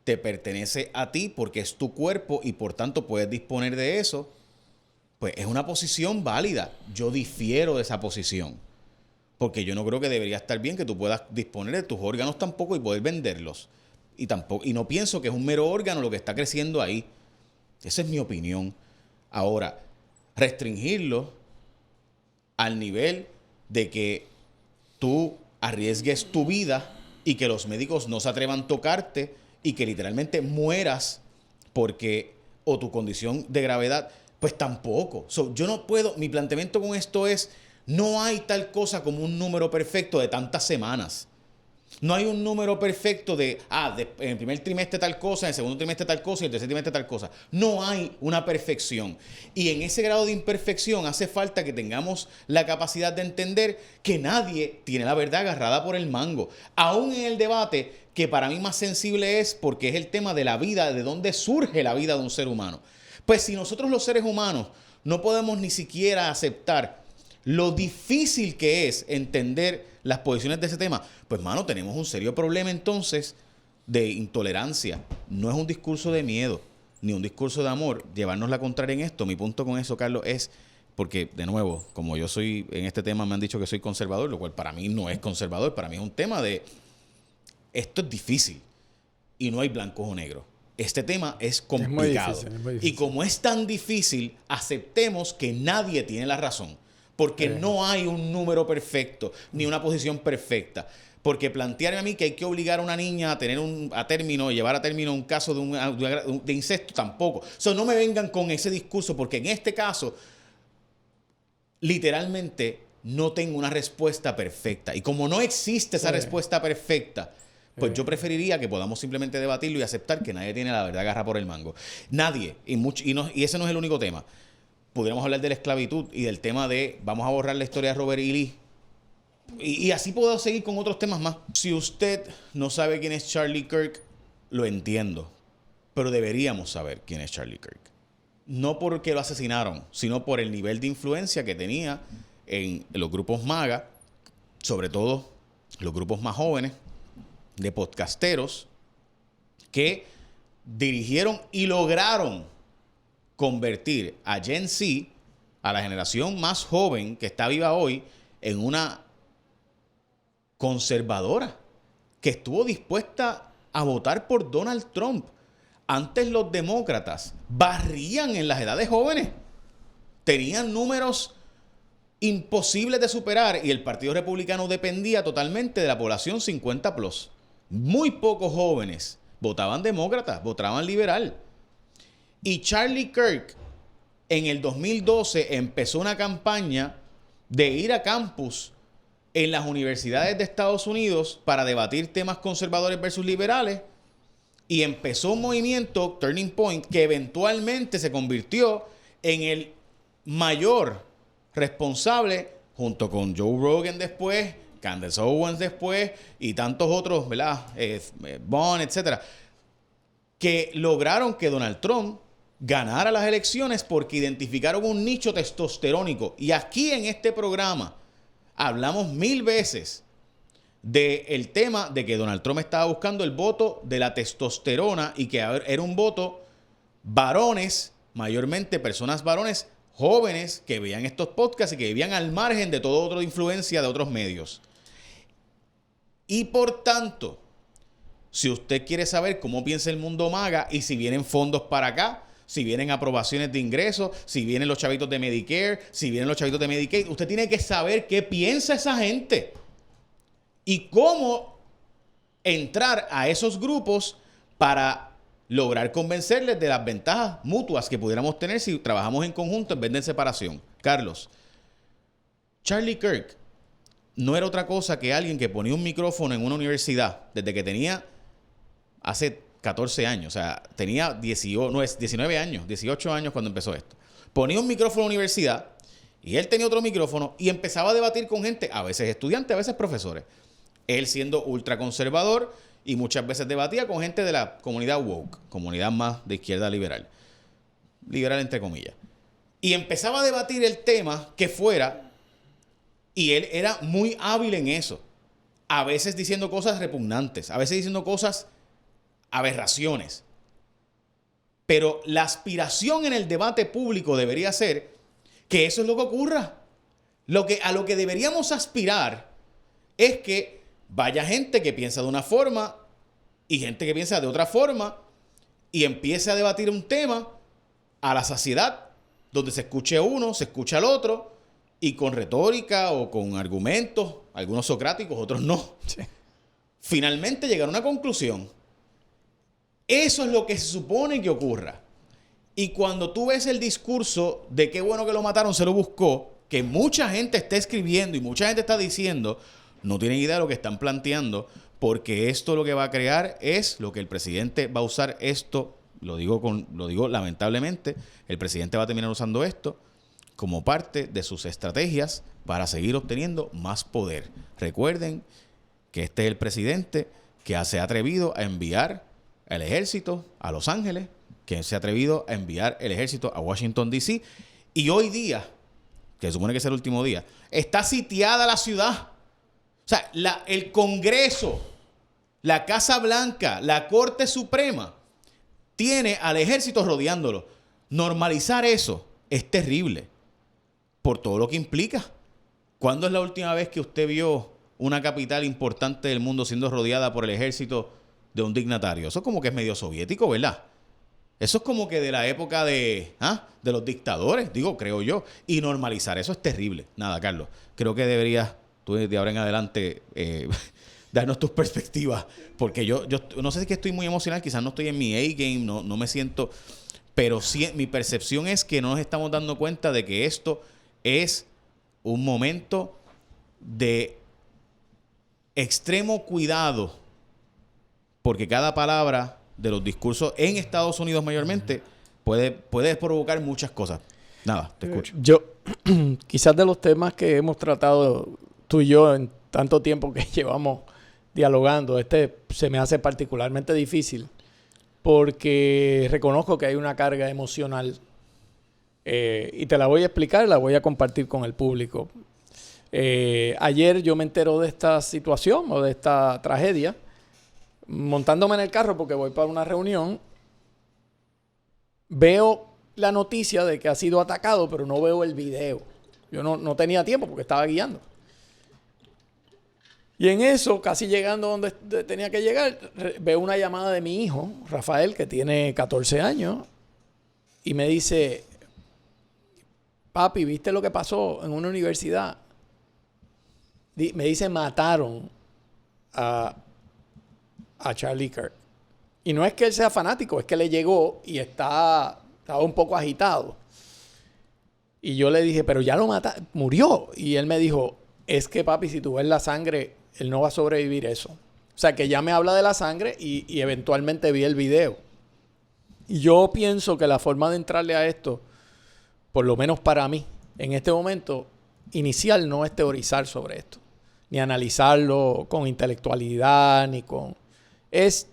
te pertenece a ti porque es tu cuerpo y por tanto puedes disponer de eso, pues es una posición válida. Yo difiero de esa posición. Porque yo no creo que debería estar bien que tú puedas disponer de tus órganos tampoco y poder venderlos. Y no pienso que es un mero órgano lo que está creciendo ahí. Esa es mi opinión. Ahora, restringirlo al nivel de que tú arriesgues tu vida y que los médicos no se atrevan a tocarte y que literalmente mueras porque o tu condición de gravedad, pues tampoco. Yo no puedo, mi planteamiento con esto es, no hay tal cosa como un número perfecto de tantas semanas. No hay un número perfecto en el primer trimestre tal cosa, en el segundo trimestre tal cosa y en el tercer trimestre tal cosa. No hay una perfección. Y en ese grado de imperfección hace falta que tengamos la capacidad de entender que nadie tiene la verdad agarrada por el mango. Aún en el debate, que para mí más sensible es porque es el tema de la vida, de dónde surge la vida de un ser humano. Pues si nosotros los seres humanos no podemos ni siquiera aceptar lo difícil que es entender las posiciones de ese tema, pues, mano, tenemos un serio problema entonces de intolerancia. No es un discurso de miedo, ni un discurso de amor, llevarnos la contraria en esto. Mi punto con eso, Carlos, es porque, de nuevo, como yo soy, en este tema me han dicho que soy conservador, lo cual para mí no es conservador, para mí es un tema de, esto es difícil y no hay blancos o negros. Este tema es complicado. Es muy difícil. Y como es tan difícil, aceptemos que nadie tiene la razón. Porque no hay un número perfecto, ni una posición perfecta. Porque plantearme a mí que hay que obligar a una niña a tener llevar a término un caso de incesto, tampoco. No me vengan con ese discurso, porque en este caso, literalmente, no tengo una respuesta perfecta. Y como no existe esa respuesta perfecta, pues yo preferiría que podamos simplemente debatirlo y aceptar que nadie tiene la verdad agarrada por el mango. Nadie. Y ese no es el único tema. Pudiéramos hablar de la esclavitud y del tema de vamos a borrar la historia de Robert E. Lee. Y así puedo seguir con otros temas más. Si usted no sabe quién es Charlie Kirk, lo entiendo. Pero deberíamos saber quién es Charlie Kirk. No porque lo asesinaron, sino por el nivel de influencia que tenía en los grupos MAGA, sobre todo los grupos más jóvenes, de podcasteros, que dirigieron y lograron convertir a Gen Z, a la generación más joven que está viva hoy, en una conservadora que estuvo dispuesta a votar por Donald Trump. Antes los demócratas barrían en las edades jóvenes. tenían números imposibles de superar y el Partido Republicano dependía totalmente de la población 50 plus. Muy pocos jóvenes votaban demócrata, votaban liberal. Y Charlie Kirk en el 2012 empezó una campaña de ir a campus en las universidades de Estados Unidos para debatir temas conservadores versus liberales y empezó un movimiento, Turning Point, que eventualmente se convirtió en el mayor responsable, junto con Joe Rogan después, Candace Owens después y tantos otros, ¿verdad? Bond, etcétera, que lograron que Donald Trump ganara las elecciones porque identificaron un nicho testosterónico. Y aquí en este programa hablamos 1000 veces del tema de que Donald Trump estaba buscando el voto de la testosterona y que era un voto varones, mayormente personas varones jóvenes que veían estos podcasts y que vivían al margen de todo otro influencia de otros medios. Y por tanto, si usted quiere saber cómo piensa el mundo MAGA y si vienen fondos para acá, si vienen aprobaciones de ingresos, si vienen los chavitos de Medicare, si vienen los chavitos de Medicaid, usted tiene que saber qué piensa esa gente y cómo entrar a esos grupos para lograr convencerles de las ventajas mutuas que pudiéramos tener si trabajamos en conjunto en vez de en separación. Carlos, Charlie Kirk no era otra cosa que alguien que ponía un micrófono en una universidad desde que tenía hace 14 años, o sea, tenía 19 años, 18 años cuando empezó esto. Ponía un micrófono en la universidad y él tenía otro micrófono y empezaba a debatir con gente, a veces estudiantes, a veces profesores. Él siendo ultraconservador y muchas veces debatía con gente de la comunidad woke, comunidad más de izquierda liberal. Liberal entre comillas. Y empezaba a debatir el tema que fuera y él era muy hábil en eso. A veces diciendo cosas repugnantes, a veces diciendo cosas aberraciones. Pero la aspiración en el debate público debería ser que eso es lo que ocurra. A lo que deberíamos aspirar es que vaya gente que piensa de una forma y gente que piensa de otra forma y empiece a debatir un tema a la saciedad, donde se escuche a uno, se escucha al otro y con retórica o con argumentos, algunos socráticos, otros no. Sí. Finalmente llegar a una conclusión. Eso es lo que se supone que ocurra. Y cuando tú ves el discurso de qué bueno que lo mataron, se lo buscó, que mucha gente está escribiendo y mucha gente está diciendo, no tienen idea de lo que están planteando, porque esto lo que va a crear es lo que el presidente va a usar esto, lo digo lamentablemente, el presidente va a terminar usando esto como parte de sus estrategias para seguir obteniendo más poder. Recuerden que este es el presidente que se ha atrevido a enviar el ejército a Los Ángeles, que se ha atrevido a enviar el ejército a Washington, D.C. Y hoy día, que se supone que es el último día, está sitiada la ciudad. O sea, el Congreso, la Casa Blanca, la Corte Suprema, tiene al ejército rodeándolo. Normalizar eso es terrible por todo lo que implica. ¿Cuándo es la última vez que usted vio una capital importante del mundo siendo rodeada por el ejército de un dignatario? Eso como que es medio soviético, ¿verdad? Eso es como que de la época de los dictadores, creo yo. Y normalizar eso es terrible. Nada, Carlos, creo que deberías tú de ahora en adelante darnos tus perspectivas. Porque yo no sé si es que estoy muy emocional, quizás no estoy en mi A-game, no me siento... Pero sí, mi percepción es que no nos estamos dando cuenta de que esto es un momento de extremo cuidado, porque cada palabra de los discursos en Estados Unidos mayormente puede provocar muchas cosas. Nada, te escucho. Yo, quizás de los temas que hemos tratado tú y yo en tanto tiempo que llevamos dialogando, se me hace particularmente difícil porque reconozco que hay una carga emocional y te la voy a explicar, la voy a compartir con el público. Ayer yo me entero de esta situación o de esta tragedia montándome en el carro porque voy para una reunión. Veo la noticia de que ha sido atacado, pero no veo el video. Yo no tenía tiempo porque estaba guiando. Y en eso, casi llegando donde tenía que llegar, veo una llamada de mi hijo, Rafael, que tiene 14 años, y me dice, papi, ¿viste lo que pasó en una universidad? Me dice, mataron a Charlie Kirk. Y no es que él sea fanático, es que le llegó y estaba un poco agitado. Y yo le dije, pero ya lo mataron, murió. Y él me dijo, es que papi, si tú ves la sangre, él no va a sobrevivir eso. O sea, que ya me habla de la sangre y eventualmente vi el video. Y yo pienso que la forma de entrarle a esto, por lo menos para mí, en este momento inicial, no es teorizar sobre esto, ni analizarlo con intelectualidad, ni con... Es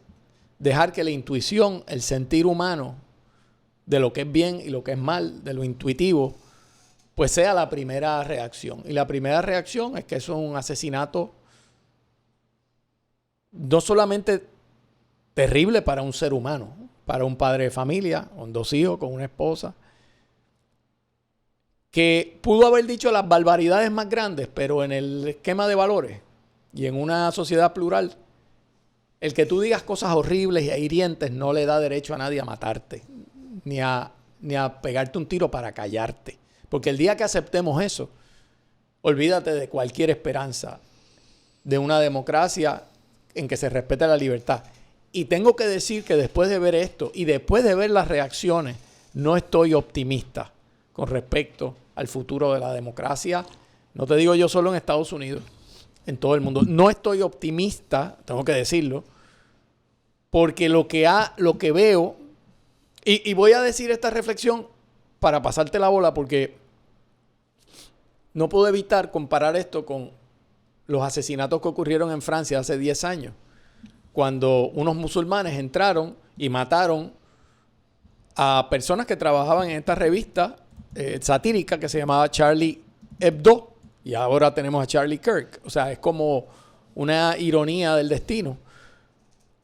dejar que la intuición, el sentir humano de lo que es bien y lo que es mal, de lo intuitivo, pues sea la primera reacción. Y la primera reacción es que eso es un asesinato no solamente terrible para un ser humano, para un padre de familia, con 2 hijos, con una esposa, que pudo haber dicho las barbaridades más grandes, pero en el esquema de valores y en una sociedad plural, el que tú digas cosas horribles y hirientes no le da derecho a nadie a matarte, ni a pegarte un tiro para callarte. Porque el día que aceptemos eso, olvídate de cualquier esperanza de una democracia en que se respete la libertad. Y tengo que decir que después de ver esto y después de ver las reacciones, no estoy optimista con respecto al futuro de la democracia. No te digo yo solo en Estados Unidos, en todo el mundo. No estoy optimista, tengo que decirlo, porque lo que veo, y voy a decir esta reflexión para pasarte la bola, porque no puedo evitar comparar esto con los asesinatos que ocurrieron en Francia hace 10 años, cuando unos musulmanes entraron y mataron a personas que trabajaban en esta revista satírica que se llamaba Charlie Hebdo, y ahora tenemos a Charlie Kirk. O sea, es como una ironía del destino.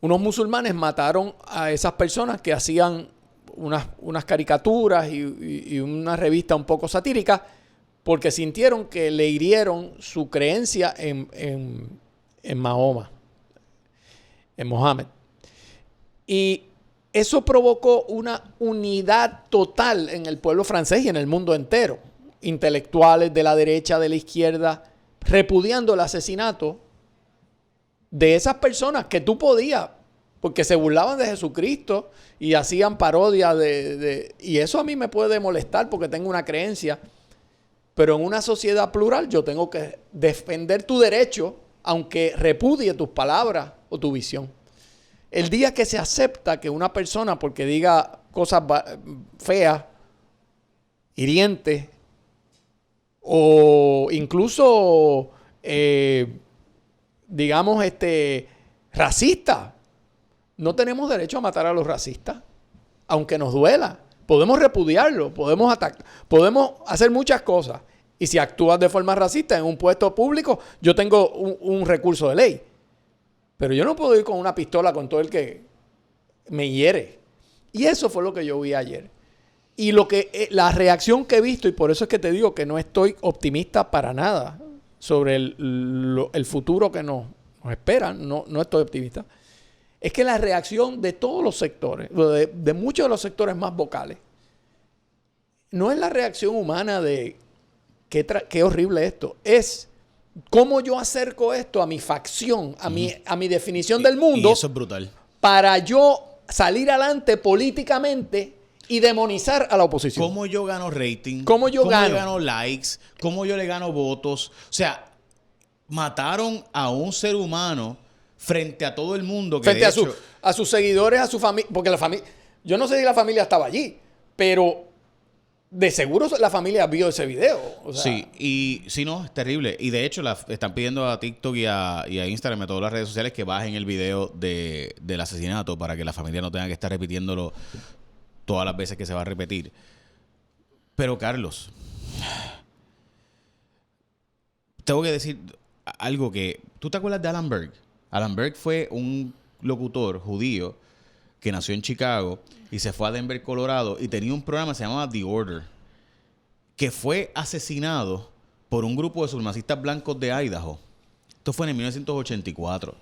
Unos musulmanes mataron a esas personas que hacían unas caricaturas y una revista un poco satírica porque sintieron que le hirieron su creencia en Mahoma, en Mohammed. Y eso provocó una unidad total en el pueblo francés y en el mundo entero. Intelectuales de la derecha, de la izquierda, repudiando el asesinato de esas personas que tú podías, porque se burlaban de Jesucristo y hacían parodias y eso a mí me puede molestar porque tengo una creencia, pero en una sociedad plural yo tengo que defender tu derecho aunque repudie tus palabras o tu visión. El día que se acepta que una persona, porque diga cosas feas, hirientes, o incluso, digamos, racista, no tenemos derecho a matar a los racistas, aunque nos duela. Podemos repudiarlo, podemos atacar, podemos hacer muchas cosas. Y si actúas de forma racista en un puesto público, yo tengo un recurso de ley. Pero yo no puedo ir con una pistola con todo el que me hiere. Y eso fue lo que yo vi ayer. Y la reacción que he visto, y por eso es que te digo que no estoy optimista para nada sobre el futuro que nos espera, no estoy optimista, es que la reacción de todos los sectores, de muchos de los sectores más vocales, no es la reacción humana de qué horrible esto, es cómo yo acerco esto a mi facción, a mi definición del mundo. Y eso es brutal. Para yo salir adelante políticamente y demonizar a la oposición. ¿Cómo yo gano rating? ¿Cómo yo gano likes? ¿Cómo yo le gano votos? O sea, mataron a un ser humano frente a todo el mundo. Que frente a sus seguidores, a su familia. Porque la familia... Yo no sé si la familia estaba allí, pero de seguro la familia vio ese video. O sea, sí, y si no, es terrible. Y de hecho, están pidiendo a TikTok y a Instagram y a todas las redes sociales que bajen el video del asesinato para que la familia no tenga que estar repitiéndolo todas las veces que se va a repetir. Pero, Carlos, tengo que decir algo que... ¿Tú te acuerdas de Alan Berg? Alan Berg fue un locutor judío que nació en Chicago y se fue a Denver, Colorado, y tenía un programa que se llamaba The Order, que fue asesinado por un grupo de supremacistas blancos de Idaho. Esto fue en 1984.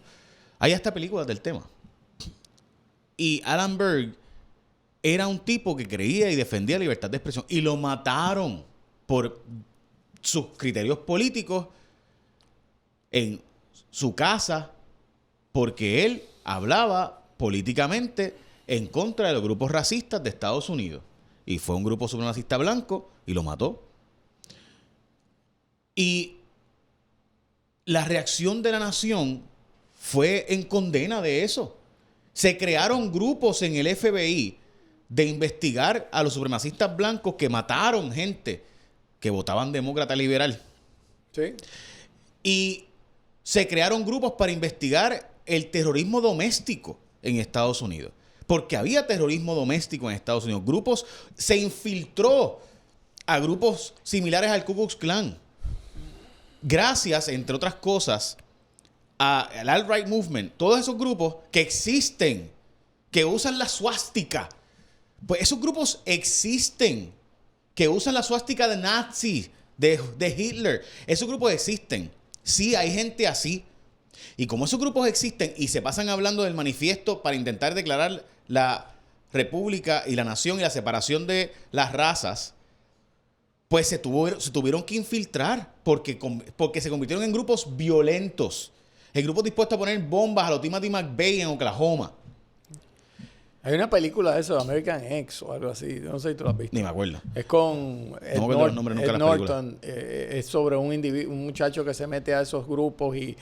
Hay hasta películas del tema. Y Alan Berg era un tipo que creía y defendía la libertad de expresión. Y lo mataron por sus criterios políticos en su casa, porque él hablaba políticamente en contra de los grupos racistas de Estados Unidos. Y fue un grupo supremacista blanco y lo mató. Y la reacción de la nación fue en condena de eso. Se crearon grupos en el FBI de investigar a los supremacistas blancos que mataron gente que votaban demócrata liberal. Sí. Y se crearon grupos para investigar el terrorismo doméstico en Estados Unidos. Porque había terrorismo doméstico en Estados Unidos. Grupos, se infiltró a grupos similares al Ku Klux Klan. Gracias, entre otras cosas, al alt-right movement. Todos esos grupos que existen, que usan la suástica. Pues esos grupos existen, que usan la suástica de Nazi, de Hitler. Esos grupos existen. Sí, hay gente así. Y como esos grupos existen y se pasan hablando del manifiesto para intentar declarar la república y la nación y la separación de las razas, pues se tuvieron que infiltrar porque se convirtieron en grupos violentos. En grupos dispuestos a poner bombas a los Timothy McVeigh en Oklahoma. Hay una película de eso, American X o algo así. No sé si tú lo has visto. Ni me acuerdo. Es con Ed, Ed Norton. Es sobre un muchacho que se mete a esos grupos y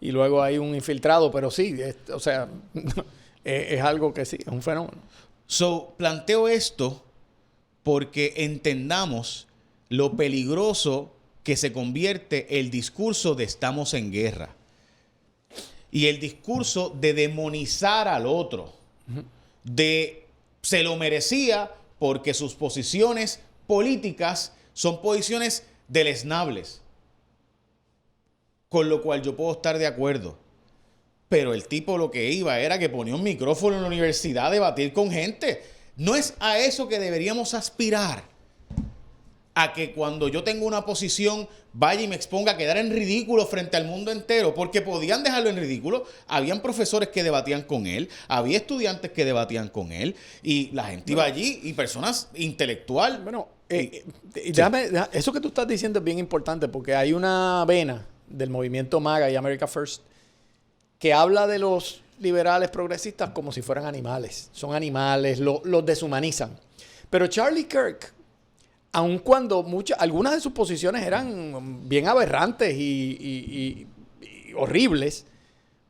luego hay un infiltrado. Pero sí, es algo que sí, es un fenómeno. So, planteo esto porque entendamos lo peligroso que se convierte el discurso de estamos en guerra. Y el discurso de demonizar al otro. De se lo merecía porque sus posiciones políticas son posiciones deleznables. Con lo cual yo puedo estar de acuerdo. Pero el tipo lo que iba era que ponía un micrófono en la universidad a debatir con gente. No es a eso que deberíamos aspirar. A que cuando yo tengo una posición vaya y me exponga a quedar en ridículo frente al mundo entero, porque podían dejarlo en ridículo. Habían profesores que debatían con él, había estudiantes que debatían con él, y la gente iba allí, y personas intelectuales. Bueno, eso que tú estás diciendo es bien importante, porque hay una vena del movimiento MAGA y America First que habla de los liberales progresistas como si fueran animales. Son animales, los deshumanizan. Pero Charlie Kirk, aun cuando algunas de sus posiciones eran bien aberrantes y horribles,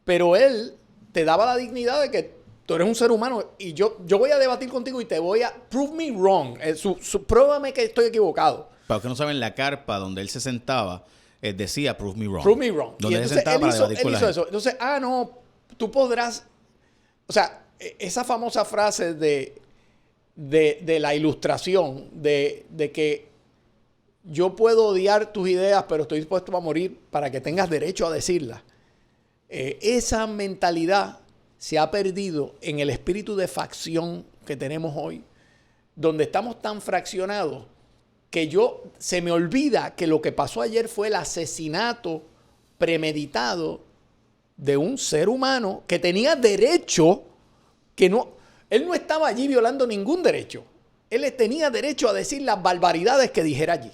pero él te daba la dignidad de que tú eres un ser humano y yo voy a debatir contigo y te voy a prove me wrong. Pruébame que estoy equivocado. Para los que no saben, la carpa donde él se sentaba decía prove me wrong. Prove me wrong. Donde y él entonces se sentaba para debatir con la gente. eso. Entonces, no, tú podrás... O sea, esa famosa frase de la ilustración, de que yo puedo odiar tus ideas, pero estoy dispuesto a morir para que tengas derecho a decirlas. Esa mentalidad se ha perdido en el espíritu de facción que tenemos hoy, donde estamos tan fraccionados que se me olvida que lo que pasó ayer fue el asesinato premeditado de un ser humano que tenía derecho, él no estaba allí violando ningún derecho. Él tenía derecho a decir las barbaridades que dijera allí.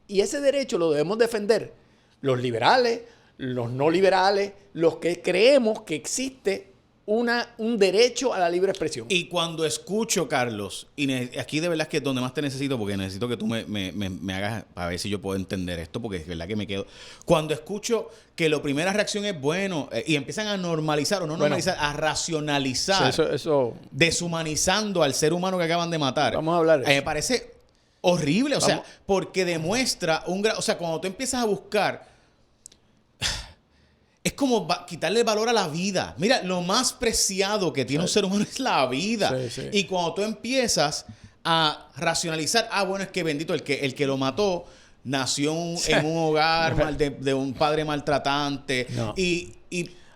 Y ese derecho lo debemos defender los liberales, los no liberales, los que creemos que existe un derecho a la libre expresión. Y cuando escucho, Carlos, y aquí de verdad es que es donde más te necesito, porque necesito que tú me hagas para ver si yo puedo entender esto, porque es verdad que me quedo. Cuando escucho que la primera reacción es bueno, y empiezan a normalizar, o no normalizar, a racionalizar, eso. Deshumanizando al ser humano que acaban de matar. Vamos a hablar de eso. Me parece horrible, o sea, porque demuestra o sea, cuando tú empiezas a buscar, es como quitarle valor a la vida. Mira, lo más preciado que tiene un ser humano es la vida. Sí. Y cuando tú empiezas a racionalizar, bueno, es que bendito, el que lo mató nació en un hogar de un padre maltratante. No. Y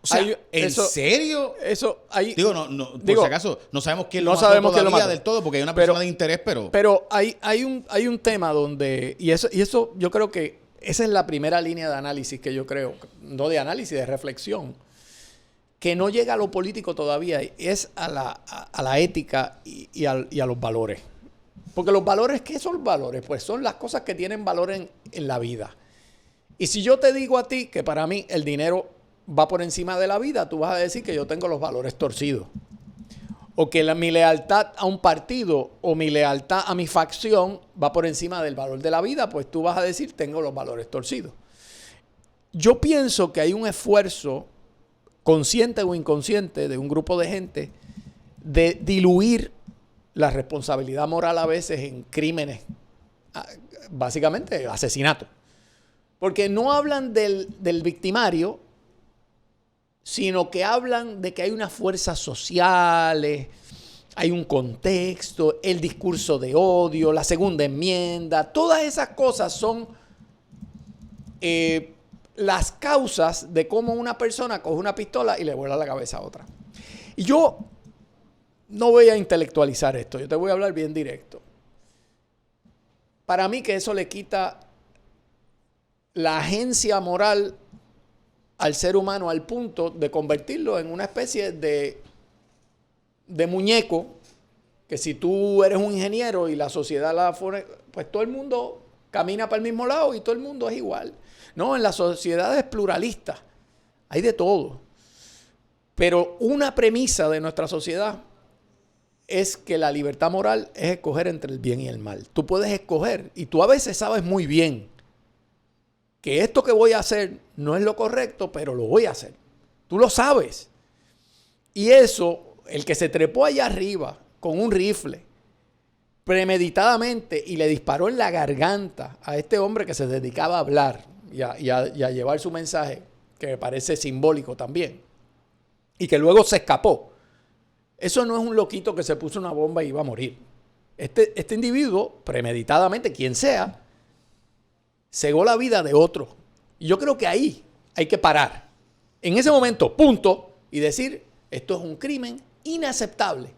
o sea, ¿en serio? Eso ahí. Digo, por si acaso, no sabemos quién lo mató todavía del todo, porque hay una persona de interés, pero... Pero hay un tema donde... Y eso yo creo que esa es la primera línea de análisis que yo creo, no de análisis, de reflexión, que no llega a lo político todavía, es a la ética y a los valores. Porque los valores, ¿qué son valores? Pues son las cosas que tienen valor en la vida. Y si yo te digo a ti que para mí el dinero va por encima de la vida, tú vas a decir que yo tengo los valores torcidos. O que mi lealtad a un partido o mi lealtad a mi facción va por encima del valor de la vida, pues tú vas a decir tengo los valores torcidos. Yo pienso que hay un esfuerzo consciente o inconsciente de un grupo de gente de diluir la responsabilidad moral a veces en crímenes, básicamente asesinato. Porque no hablan del victimario, sino que hablan de que hay unas fuerzas sociales, hay un contexto, el discurso de odio, la segunda enmienda, todas esas cosas son las causas de cómo una persona coge una pistola y le vuela la cabeza a otra. Y yo no voy a intelectualizar esto, yo te voy a hablar bien directo. Para mí que eso le quita la agencia moral al ser humano al punto de convertirlo en una especie de muñeco que si tú eres un ingeniero y la sociedad pues todo el mundo camina para el mismo lado y todo el mundo es igual. No, en las sociedades pluralistas hay de todo. Pero una premisa de nuestra sociedad es que la libertad moral es escoger entre el bien y el mal. Tú puedes escoger y tú a veces sabes muy bien que esto que voy a hacer no es lo correcto, pero lo voy a hacer. Tú lo sabes. Y eso, el que se trepó allá arriba con un rifle, premeditadamente, y le disparó en la garganta a este hombre que se dedicaba a hablar y a llevar su mensaje, que me parece simbólico también, y que luego se escapó. Eso no es un loquito que se puso una bomba y iba a morir. Este individuo, premeditadamente, quien sea, cegó la vida de otro. Y yo creo que ahí hay que parar. En ese momento, punto, y decir, esto es un crimen inaceptable.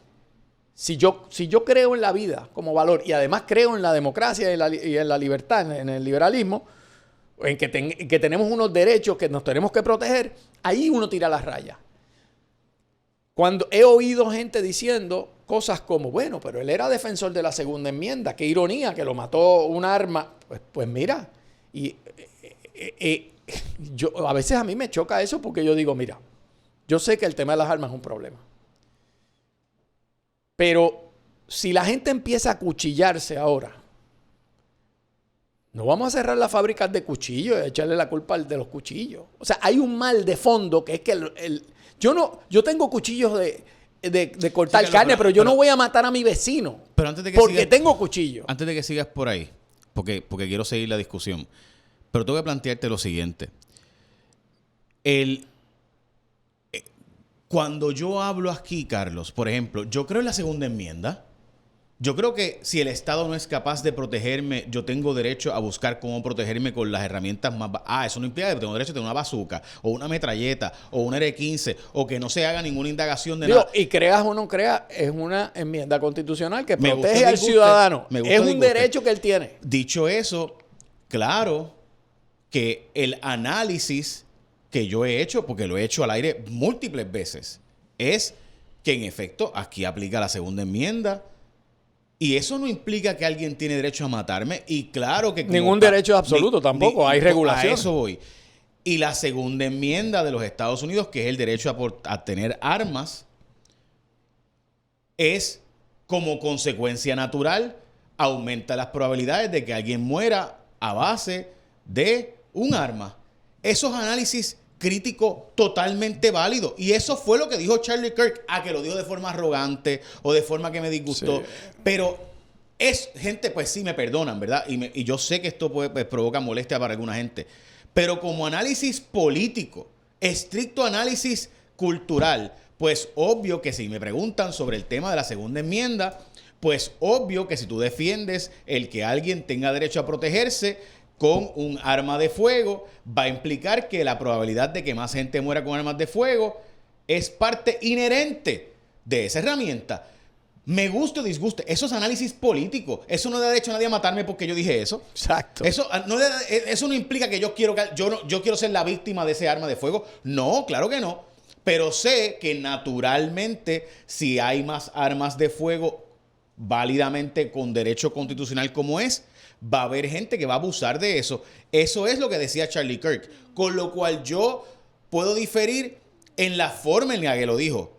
Si yo creo en la vida como valor y además creo en la democracia y en la libertad, en el liberalismo, en que tenemos unos derechos que nos tenemos que proteger, ahí uno tira las rayas. Cuando he oído gente diciendo cosas como, bueno, pero él era defensor de la segunda enmienda, qué ironía que lo mató un arma. Pues mira, a veces a mí me choca eso porque yo digo, mira, yo sé que el tema de las armas es un problema. Pero si la gente empieza a cuchillarse ahora, no vamos a cerrar las fábricas de cuchillos y echarle la culpa al de los cuchillos. O sea, hay un mal de fondo que es que yo tengo cuchillos de cortar carne, pero yo no voy a matar a mi vecino pero antes de que porque tengo cuchillo. Antes de que sigas por ahí, porque quiero seguir la discusión, pero tengo que plantearte lo siguiente. Cuando yo hablo aquí, Carlos, por ejemplo, yo creo en la segunda enmienda. Yo creo que si el Estado no es capaz de protegerme, yo tengo derecho a buscar cómo protegerme con las herramientas más... eso no implica que tengo derecho a tener una bazooka, o una metralleta, o un R-15, o que no se haga ninguna indagación de nada. Y creas o no creas, es una enmienda constitucional que protege al ciudadano. Es un derecho que él tiene. Dicho eso, claro que el análisis que yo he hecho, porque lo he hecho al aire múltiples veces, es que en efecto aquí aplica la segunda enmienda. Y eso no implica que alguien tiene derecho a matarme. Y claro que... Ningún derecho absoluto tampoco. Hay regulación. A eso voy. Y la segunda enmienda de los Estados Unidos, que es el derecho a tener armas, es como consecuencia natural, aumenta las probabilidades de que alguien muera a base de un arma. Esos análisis crítico totalmente válido. Y eso fue lo que dijo Charlie Kirk. Que lo dijo de forma arrogante o de forma que me disgustó. Sí. Pero gente, pues sí me perdonan, ¿verdad? Y yo sé que esto pues, provoca molestia para alguna gente. Pero como análisis político, estricto análisis cultural, pues obvio que si me preguntan sobre el tema de la segunda enmienda, pues obvio que si tú defiendes el que alguien tenga derecho a protegerse con un arma de fuego, va a implicar que la probabilidad de que más gente muera con armas de fuego es parte inherente de esa herramienta. Me guste o disguste, eso es análisis político. Eso no da derecho a nadie a matarme porque yo dije eso. Exacto. Eso no implica que yo quiero ser la víctima de ese arma de fuego. No, claro que no. Pero sé que naturalmente, si hay más armas de fuego válidamente con derecho constitucional como es, va a haber gente que va a abusar de eso. Eso es lo que decía Charlie Kirk. Con lo cual yo puedo diferir en la forma en la que lo dijo.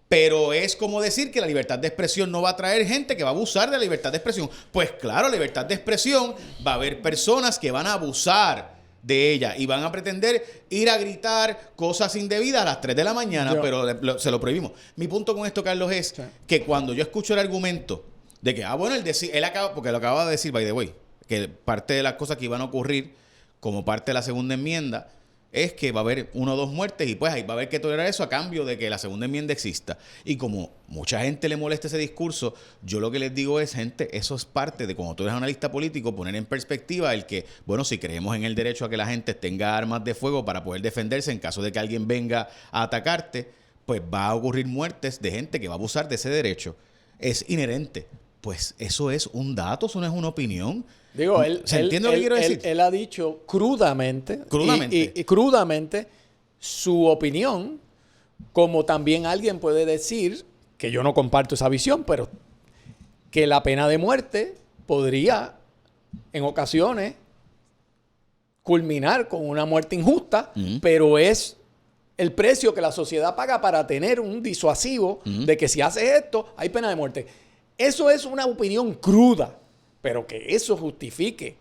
Pero es como decir que la libertad de expresión no va a traer gente que va a abusar de la libertad de expresión. Pues claro, la libertad de expresión va a haber personas que van a abusar de ella y van a pretender ir a gritar cosas indebidas a las 3 de la mañana, pero se lo prohibimos. Mi punto con esto, Carlos, es que cuando yo escucho el argumento de que, bueno, él acaba, porque lo acaba de decir, by the way, que parte de las cosas que iban a ocurrir como parte de la segunda enmienda es que va a haber 1 o 2 muertes y pues ahí va a haber que tolerar eso a cambio de que la segunda enmienda exista. Y como mucha gente le molesta ese discurso, yo lo que les digo es, gente, eso es parte de cuando tú eres analista político, poner en perspectiva el que, bueno, si creemos en el derecho a que la gente tenga armas de fuego para poder defenderse en caso de que alguien venga a atacarte, pues va a ocurrir muertes de gente que va a abusar de ese derecho. Es inherente. Pues eso es un dato, eso no es una opinión. Digo, ¿Se entiende lo que quiero decir? Él ha dicho crudamente y crudamente su opinión, como también alguien puede decir, que yo no comparto esa visión, pero que la pena de muerte podría, en ocasiones, culminar con una muerte injusta, pero es el precio que la sociedad paga para tener un disuasivo de que si haces esto, hay pena de muerte. Eso es una opinión cruda, pero que eso justifique.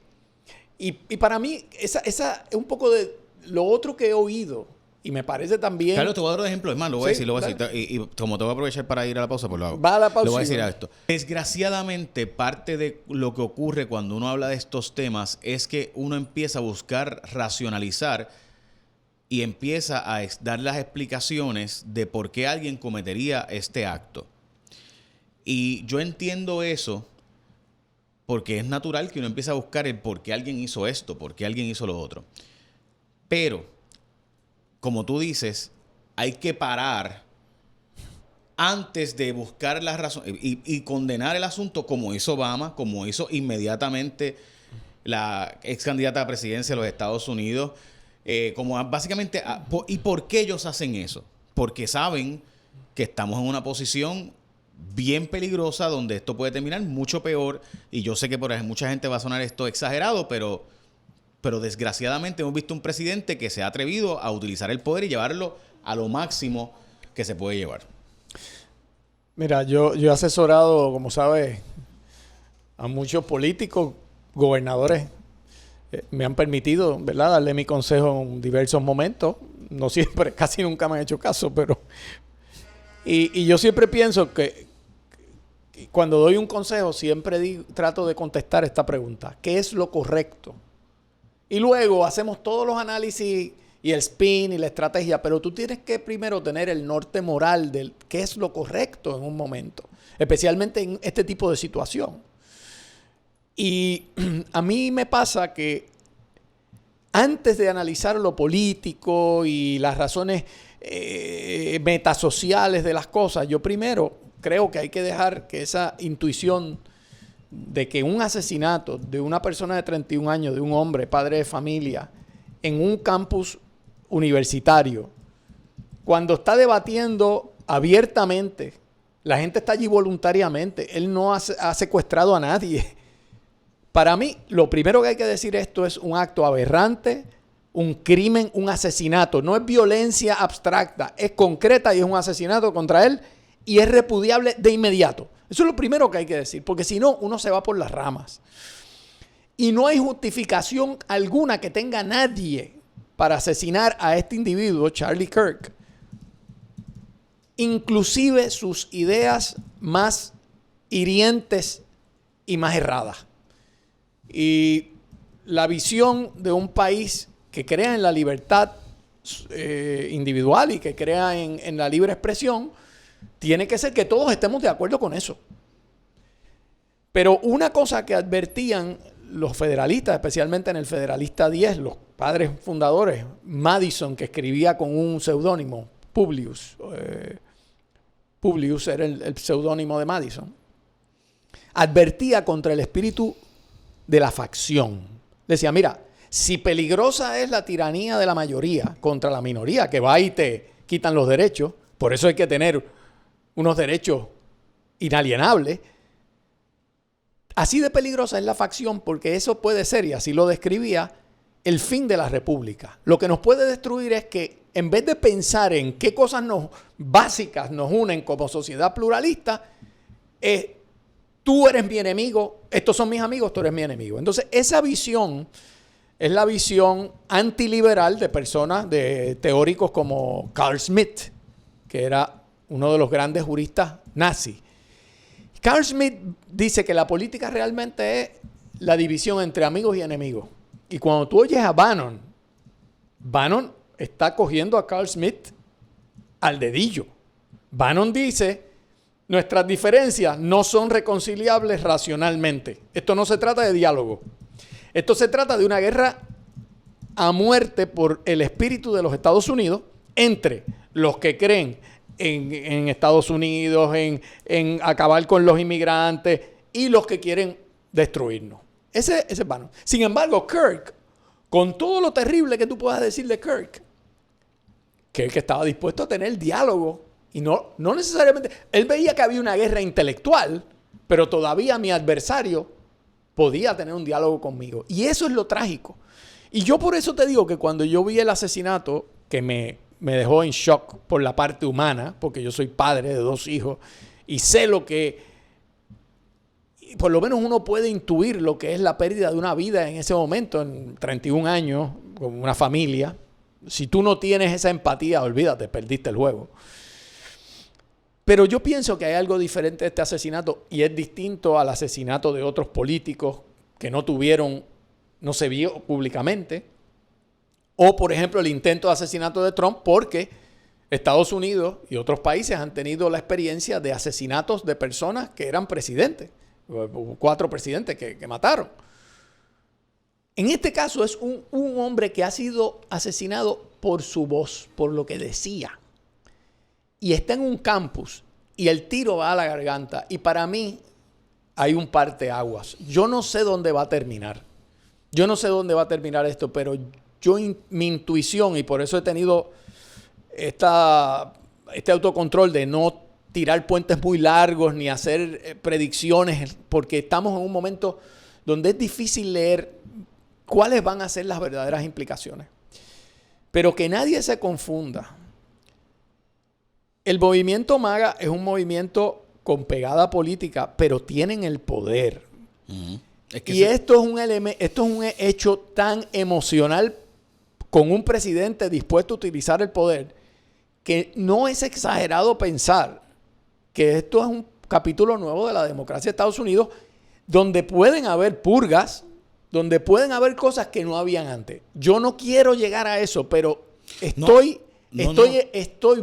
Y para mí, esa es un poco de lo otro que he oído. Y me parece también... Carlos, te voy a dar un ejemplo. Es más, lo voy a decir. Y como te voy a aprovechar para ir a la pausa, pues lo hago. Va a la pausa. Le voy a decir esto. Desgraciadamente, parte de lo que ocurre cuando uno habla de estos temas es que uno empieza a buscar racionalizar y empieza a dar las explicaciones de por qué alguien cometería este acto. Y yo entiendo eso porque es natural que uno empiece a buscar el por qué alguien hizo esto, por qué alguien hizo lo otro. Pero, como tú dices, hay que parar antes de buscar las razones y condenar el asunto como hizo Obama, como hizo inmediatamente la ex candidata a presidencia de los Estados Unidos, como básicamente... ¿Y por qué ellos hacen eso? Porque saben que estamos en una posición bien peligrosa donde esto puede terminar mucho peor, y yo sé que por mucha gente va a sonar esto exagerado, pero desgraciadamente hemos visto un presidente que se ha atrevido a utilizar el poder y llevarlo a lo máximo que se puede llevar. Mira, yo he asesorado, como sabes, a muchos políticos, gobernadores, me han permitido, ¿verdad?, darle mi consejo en diversos momentos. No siempre, casi nunca me han hecho caso, pero... Y yo siempre pienso que cuando doy un consejo, siempre trato de contestar esta pregunta. ¿Qué es lo correcto? Y luego hacemos todos los análisis y el spin y la estrategia, pero tú tienes que primero tener el norte moral de qué es lo correcto en un momento, especialmente en este tipo de situación. Y a mí me pasa que antes de analizar lo político y las razones metasociales de las cosas, yo primero creo que hay que dejar que esa intuición de que un asesinato de una persona de 31 años, de un hombre, padre de familia, en un campus universitario, cuando está debatiendo abiertamente, la gente está allí voluntariamente, él no ha secuestrado a nadie. Para mí, lo primero que hay que decir, esto es un acto aberrante, un crimen, un asesinato. No es violencia abstracta, es concreta y es un asesinato contra él y es repudiable de inmediato. Eso es lo primero que hay que decir, porque si no, uno se va por las ramas. Y no hay justificación alguna que tenga nadie para asesinar a este individuo, Charlie Kirk. Inclusive sus ideas más hirientes y más erradas. Y la visión de un país que crea en la libertad individual y que crea en la libre expresión, tiene que ser que todos estemos de acuerdo con eso. Pero una cosa que advertían los federalistas, especialmente en el Federalista 10, los padres fundadores, Madison, que escribía con un seudónimo, Publius. Publius era el seudónimo de Madison. Advertía contra el espíritu de la facción. Decía, mira, si peligrosa es la tiranía de la mayoría contra la minoría, que va y te quitan los derechos, por eso hay que tener unos derechos inalienables, Así de peligrosa es la facción porque eso puede ser, y así lo describía, el fin de la república. Lo que nos puede destruir es que en vez de pensar en qué cosas básicas nos unen como sociedad pluralista, tú eres mi enemigo, estos son mis amigos, tú eres mi enemigo. Entonces, esa visión es la visión antiliberal de personas, de teóricos como Carl Schmitt, que era uno de los grandes juristas nazis. Carl Schmitt dice que la política realmente es la división entre amigos y enemigos. Y cuando tú oyes a Bannon está cogiendo a Carl Schmitt al dedillo. Bannon dice, nuestras diferencias no son reconciliables racionalmente. Esto no se trata de diálogo. Esto se trata de una guerra a muerte por el espíritu de los Estados Unidos entre los que creen en Estados Unidos, en acabar con los inmigrantes y los que quieren destruirnos. Ese es Bannon. Sin embargo, Kirk, con todo lo terrible que tú puedas decir de Kirk estaba dispuesto a tener diálogo y no necesariamente... Él veía que había una guerra intelectual, pero todavía mi adversario podía tener un diálogo conmigo. Y eso es lo trágico. Y yo por eso te digo que cuando yo vi el asesinato, que me dejó en shock por la parte humana, porque yo soy padre de 2 hijos y sé lo que, por lo menos uno puede intuir lo que es la pérdida de una vida en ese momento, en 31 años, con una familia. Si tú no tienes esa empatía, olvídate, perdiste el juego. Pero yo pienso que hay algo diferente de este asesinato y es distinto al asesinato de otros políticos que no se vio públicamente. O, por ejemplo, el intento de asesinato de Trump, porque Estados Unidos y otros países han tenido la experiencia de asesinatos de personas que eran presidentes. 4 presidentes que mataron. En este caso es un hombre que ha sido asesinado por su voz, por lo que decía. Y está en un campus y el tiro va a la garganta. Y para mí hay un parteaguas. Yo no sé dónde va a terminar. Yo no sé dónde va a terminar esto, pero mi intuición, y por eso he tenido este autocontrol de no tirar puentes muy largos ni hacer predicciones, porque estamos en un momento donde es difícil leer cuáles van a ser las verdaderas implicaciones. Pero que nadie se confunda. El movimiento MAGA es un movimiento con pegada política, pero tienen el poder. Uh-huh. Esto es un hecho tan emocional con un presidente dispuesto a utilizar el poder que no es exagerado pensar que esto es un capítulo nuevo de la democracia de Estados Unidos donde pueden haber purgas, donde pueden haber cosas que no habían antes. Yo no quiero llegar a eso, pero estoy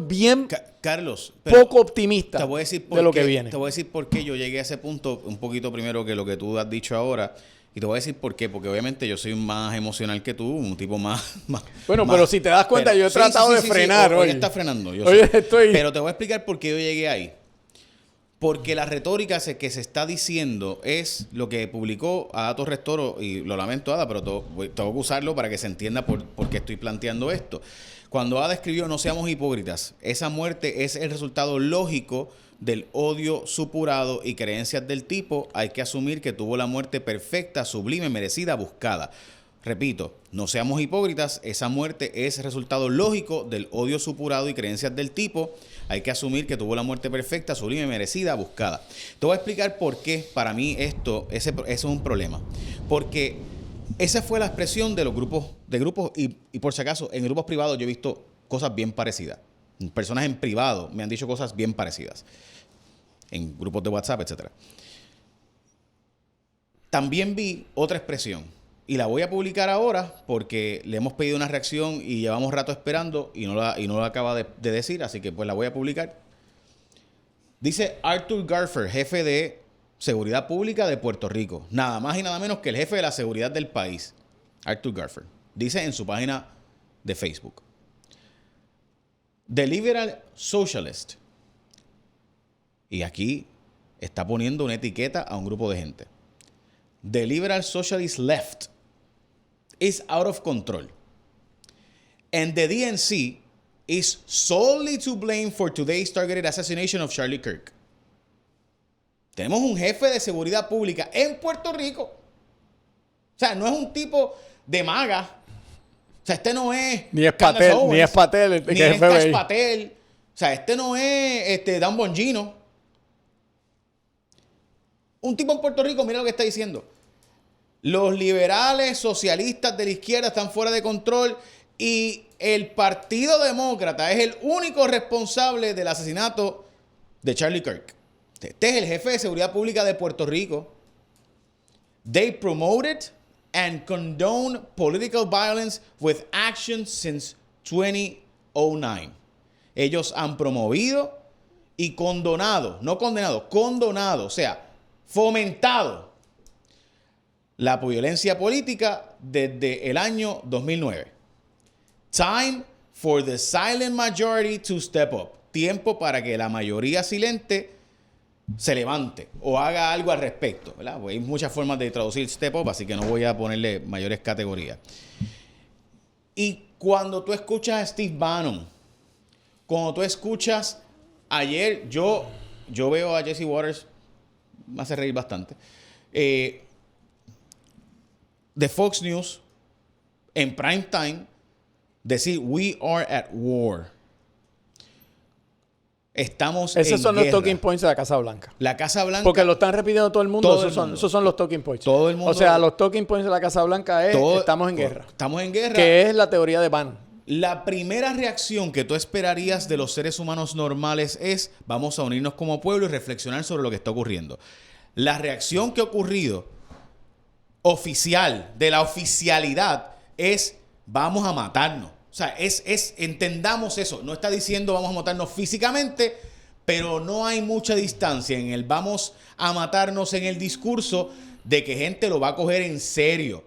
bien, Carlos, poco optimista de lo que viene. Te voy a decir por qué yo llegué a ese punto un poquito primero que lo que tú has dicho ahora. Y te voy a decir por qué. Porque obviamente yo soy más emocional que tú, un tipo más... Bueno, pero si te das cuenta, yo he tratado de frenar hoy. Hoy está frenando. Pero te voy a explicar por qué yo llegué ahí. Porque la retórica que se está diciendo es lo que publicó Ada Torres Toro, y lo lamento, Ada, pero tengo que usarlo para que se entienda por qué estoy planteando esto. Cuando Ada escribió "No seamos hipócritas", esa muerte es el resultado lógico del odio supurado y creencias del tipo. Hay que asumir que tuvo la muerte perfecta, sublime, merecida, buscada. Repito, no seamos hipócritas, esa muerte es resultado lógico del odio supurado y creencias del tipo. Hay que asumir que tuvo la muerte perfecta, sublime, merecida, buscada. Te voy a explicar por qué para mí eso es un problema. Porque esa fue la expresión de los grupos y por si acaso, en grupos privados yo he visto cosas bien parecidas. Personas en privado me han dicho cosas bien parecidas. En grupos de WhatsApp, etc. También vi otra expresión. Y la voy a publicar ahora porque le hemos pedido una reacción y llevamos rato esperando y no la acaba de decir, así que pues la voy a publicar. Dice Arthur Garfer, jefe de Seguridad Pública de Puerto Rico. Nada más y nada menos que el jefe de la seguridad del país. Arthur Garfer. Dice en su página de Facebook: The Liberal Socialist. Y aquí está poniendo una etiqueta a un grupo de gente. The Liberal Socialist Left is out of control. And the DNC is solely to blame for today's targeted assassination of Charlie Kirk. Tenemos un jefe de seguridad pública en Puerto Rico. O sea, no es un tipo de maga. O sea, este no es... Ni es Patel, Owens, ni es Patel. Ni es Cash Patel. O sea, este no es Dan Bongino. Un tipo en Puerto Rico, mira lo que está diciendo. Los liberales socialistas de la izquierda están fuera de control y el Partido Demócrata es el único responsable del asesinato de Charlie Kirk. Este es el jefe de seguridad pública de Puerto Rico. They promoted and condone political violence with action since 2009. Ellos han promovido y condonado, no condenado, condonado, o sea, fomentado la violencia política desde el año 2009. Time for the silent majority to step up. Tiempo para que la mayoría silente se levante o haga algo al respecto, ¿verdad? Pues hay muchas formas de traducir step up, así que no voy a ponerle mayores categorías. Y cuando tú escuchas a Steve Bannon, cuando tú escuchas ayer, yo veo a Jesse Waters, me hace reír bastante, de Fox News en prime time decir we are at war. Estamos Esos son guerra. los talking points de la Casa Blanca. La Casa Blanca. Porque lo están repitiendo todo el mundo. Todo Esos son los talking points. Todo el mundo. O sea, los talking points de la Casa Blanca es estamos en guerra. Estamos en guerra. Que es la teoría de Bannon. La primera reacción que tú esperarías de los seres humanos normales es vamos a unirnos como pueblo y reflexionar sobre lo que está ocurriendo. La reacción que ha ocurrido oficial, de la oficialidad, es vamos a matarnos. O sea, entendamos eso. No está diciendo vamos a matarnos físicamente, pero no hay mucha distancia en el vamos a matarnos en el discurso de que gente lo va a coger en serio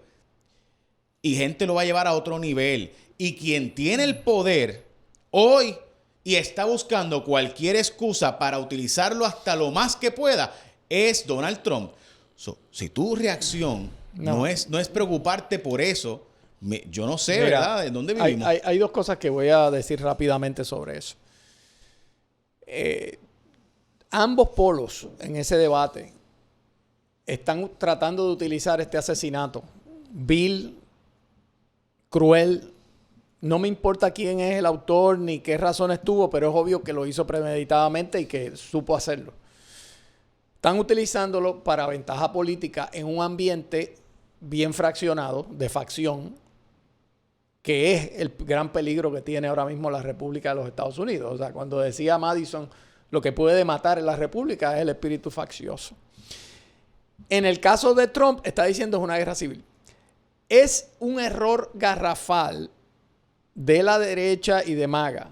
y gente lo va a llevar a otro nivel. Y quien tiene el poder hoy y está buscando cualquier excusa para utilizarlo hasta lo más que pueda es Donald Trump. Si tu reacción no es preocuparte por eso, yo no sé, mira, ¿verdad? ¿En dónde vivimos? Hay dos cosas que voy a decir rápidamente sobre eso. Ambos polos en ese debate están tratando de utilizar este asesinato vil, cruel. No me importa quién es el autor ni qué razones tuvo, pero es obvio que lo hizo premeditadamente y que supo hacerlo. Están utilizándolo para ventaja política en un ambiente bien fraccionado, de facción, que es el gran peligro que tiene ahora mismo la República de los Estados Unidos. O sea, cuando decía Madison, lo que puede matar en la República es el espíritu faccioso. En el caso de Trump, está diciendo es una guerra civil. Es un error garrafal de la derecha y de MAGA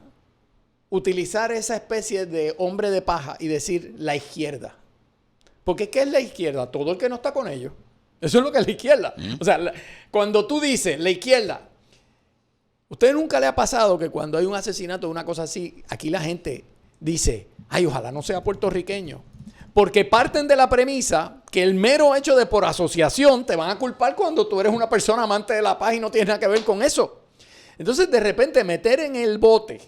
utilizar esa especie de hombre de paja y decir la izquierda. Porque ¿qué es la izquierda? Todo el que no está con ellos. Eso es lo que es la izquierda. O sea, cuando tú dices la izquierda, ¿usted nunca le ha pasado que cuando hay un asesinato o una cosa así, aquí la gente dice, ay, ojalá no sea puertorriqueño? Porque parten de la premisa que el mero hecho de por asociación te van a culpar cuando tú eres una persona amante de la paz y no tienes nada que ver con eso. Entonces, de repente, meter en el bote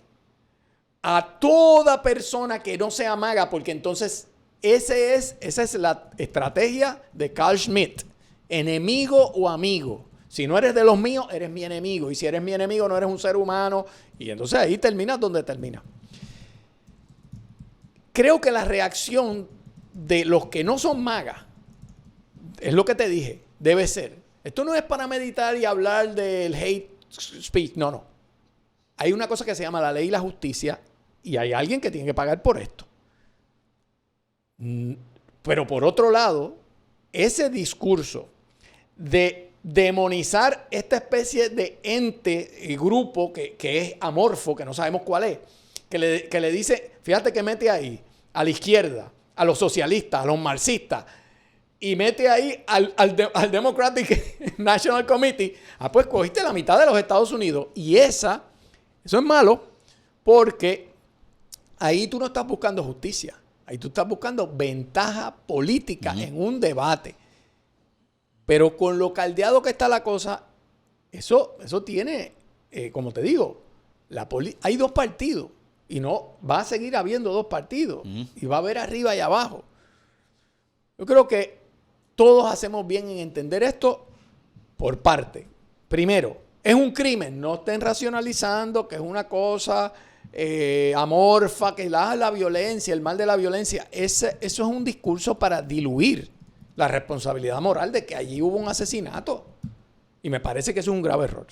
a toda persona que no sea maga, porque entonces esa es la estrategia de Carl Schmitt. Enemigo o amigo. Si no eres de los míos, eres mi enemigo. Y si eres mi enemigo, no eres un ser humano. Y entonces ahí terminas donde termina. Creo que la reacción de los que no son magas, es lo que te dije, debe ser. Esto no es para meditar y hablar del hate speech. No. Hay una cosa que se llama la ley y la justicia y hay alguien que tiene que pagar por esto. Pero por otro lado, ese discurso de demonizar esta especie de ente y grupo que es amorfo, que no sabemos cuál es, que le dice, fíjate que mete ahí a la izquierda, a los socialistas, a los marxistas, y mete ahí al Democratic National Committee, pues cogiste la mitad de los Estados Unidos. Y eso es malo, porque ahí tú no estás buscando justicia. Ahí tú estás buscando ventaja política en un debate. Pero con lo caldeado que está la cosa, eso tiene, como te digo, hay dos partidos. Y no va a seguir habiendo dos partidos. Y va a haber arriba y abajo. Yo creo que todos hacemos bien en entender esto por parte. Primero, es un crimen, no estén racionalizando que es una cosa amorfa, que la violencia, el mal de la violencia. Eso es un discurso para diluir la responsabilidad moral de que allí hubo un asesinato. Y me parece que eso es un grave error.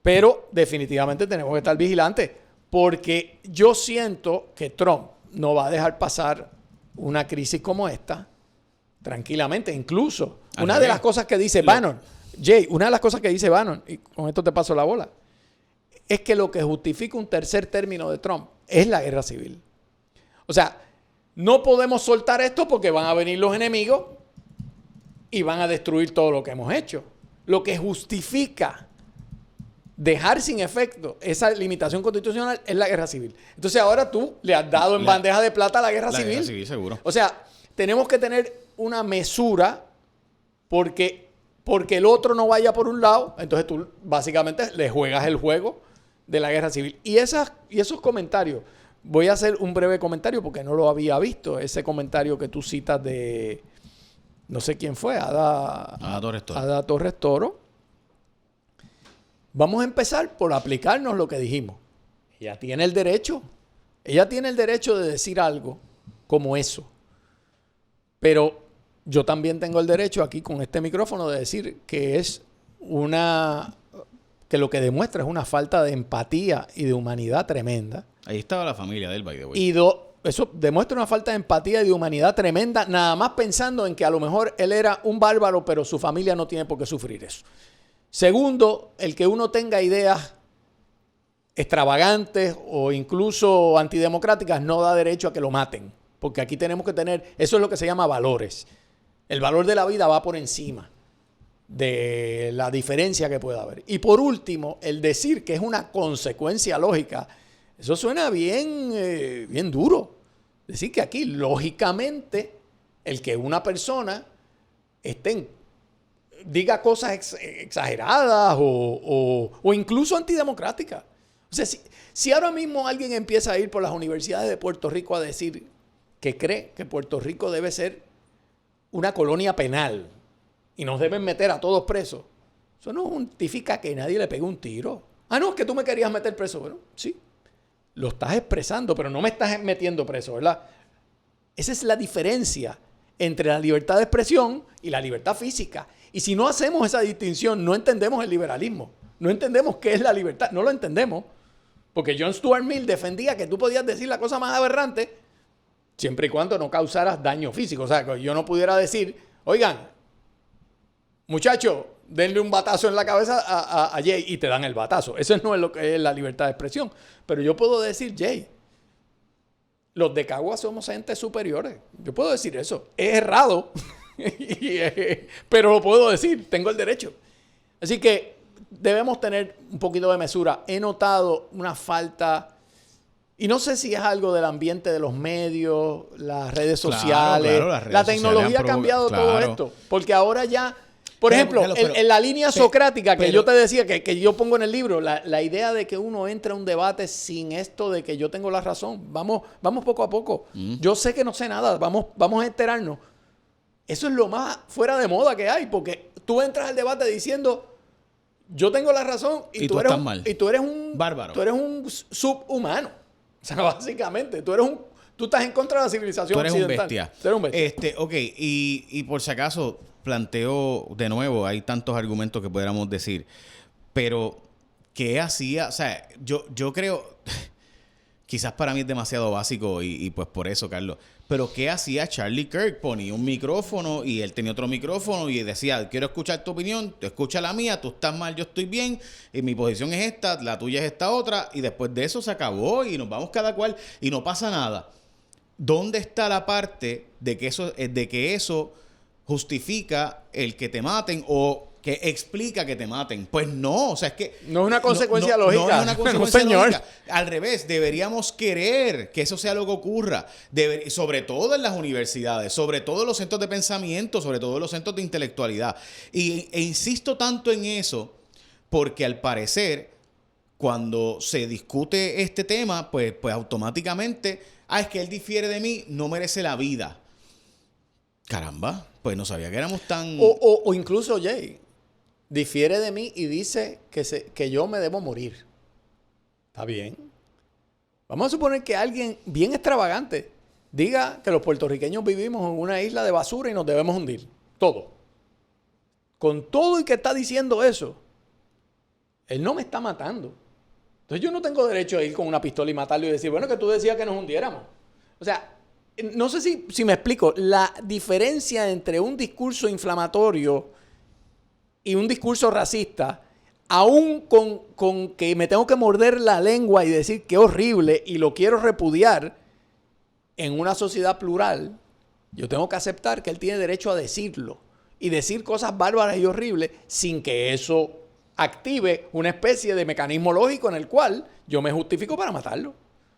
Pero definitivamente tenemos que estar vigilantes, porque yo siento que Trump no va a dejar pasar una crisis como esta tranquilamente. Incluso, una de las cosas que dice Bannon, Jay, una de las cosas que dice Bannon, y con esto te paso la bola, es que lo que justifica un tercer término de Trump es la guerra civil. O sea, no podemos soltar esto porque van a venir los enemigos y van a destruir todo lo que hemos hecho. Lo que justifica dejar sin efecto esa limitación constitucional es la guerra civil. Entonces ahora tú le has dado en bandeja de plata la guerra civil. La guerra civil, seguro. O sea, tenemos que tener una mesura porque el otro no vaya por un lado, entonces tú básicamente le juegas el juego de la guerra civil. Y esos comentarios, voy a hacer un breve comentario porque no lo había visto, ese comentario que tú citas de, no sé quién fue, Ada Torres Toro. Vamos a empezar por aplicarnos lo que dijimos. Ella tiene el derecho de decir algo como eso. Pero yo también tengo el derecho aquí con este micrófono de decir que que lo que demuestra es una falta de empatía y de humanidad tremenda. Ahí estaba la familia del by the way. Y eso demuestra una falta de empatía y de humanidad tremenda, nada más pensando en que a lo mejor él era un bárbaro, pero su familia no tiene por qué sufrir eso. Segundo, el que uno tenga ideas extravagantes o incluso antidemocráticas no da derecho a que lo maten. Porque aquí tenemos que tener, eso es lo que se llama valores. El valor de la vida va por encima de la diferencia que pueda haber. Y por último, el decir que es una consecuencia lógica, eso suena bien duro. Decir que aquí, lógicamente, el que una persona diga cosas exageradas o incluso antidemocráticas. O sea, si ahora mismo alguien empieza a ir por las universidades de Puerto Rico a decir que cree que Puerto Rico debe ser una colonia penal y nos deben meter a todos presos, eso no justifica que nadie le pegue un tiro. Ah, no, es que tú me querías meter preso. Bueno, sí, lo estás expresando, pero no me estás metiendo preso, ¿verdad? Esa es la diferencia entre la libertad de expresión y la libertad física. Y si no hacemos esa distinción, no entendemos el liberalismo. No entendemos qué es la libertad. No lo entendemos. Porque John Stuart Mill defendía que tú podías decir la cosa más aberrante siempre y cuando no causaras daño físico. O sea, que yo no pudiera decir, oigan, muchacho, denle un batazo en la cabeza a Jay y te dan el batazo. Eso no es lo que es la libertad de expresión. Pero yo puedo decir, Jay, los de Caguas somos entes superiores. Yo puedo decir eso. Es errado. Pero lo puedo decir, tengo el derecho. Así que debemos tener un poquito de mesura. He notado una falta, y no sé si es algo del ambiente de los medios, las redes sociales. Claro, las redes la tecnología ha cambiado todo esto. Porque ahora ya, por ejemplo, en la línea socrática que yo te decía, que yo pongo en el libro, la idea de que uno entre a un debate sin esto de que yo tengo la razón. Vamos poco a poco. Yo sé que no sé nada, vamos a enterarnos. Eso es lo más fuera de moda que hay, porque tú entras al debate diciendo, yo tengo la razón y tú eres mal. Y tú eres un bárbaro. Tú eres un subhumano. O sea, básicamente, tú estás en contra de la civilización occidental. Tú eres un bestia. Ok, y por si acaso planteo de nuevo, hay tantos argumentos que pudiéramos decir, pero ¿qué hacía? O sea, yo creo, quizás para mí es demasiado básico y pues por eso, Carlos, pero ¿qué hacía Charlie Kirk? Ponía un micrófono y él tenía otro micrófono y decía, quiero escuchar tu opinión, tú escucha la mía, tú estás mal, yo estoy bien, y mi posición es esta, la tuya es esta otra, y después de eso se acabó y nos vamos cada cual y no pasa nada. ¿Dónde está la parte de que eso justifica el que te maten o que explica que te maten? Pues no, o sea, es que no es una consecuencia lógica. No es una consecuencia lógica. Al revés, deberíamos querer que eso sea lo que ocurra, sobre todo en las universidades, sobre todo en los centros de pensamiento, sobre todo en los centros de intelectualidad. E insisto tanto en eso porque al parecer, cuando se discute este tema, pues automáticamente, es que él difiere de mí, no merece la vida. Caramba, pues no sabía que éramos tan... O incluso Jay difiere de mí y dice que yo me debo morir. Está bien. Vamos a suponer que alguien bien extravagante diga que los puertorriqueños vivimos en una isla de basura y nos debemos hundir. Todo. Con todo y que está diciendo eso, él no me está matando. Entonces yo no tengo derecho a ir con una pistola y matarlo y decir, bueno, que tú decías que nos hundiéramos. O sea, no sé si me explico. La diferencia entre un discurso inflamatorio y un discurso racista, aún con que me tengo que morder la lengua y decir que horrible y lo quiero repudiar, en una sociedad plural, yo tengo que aceptar que él tiene derecho a decirlo y decir cosas bárbaras y horribles sin que eso active una especie de mecanismo lógico en el cual yo me justifico para matarlo.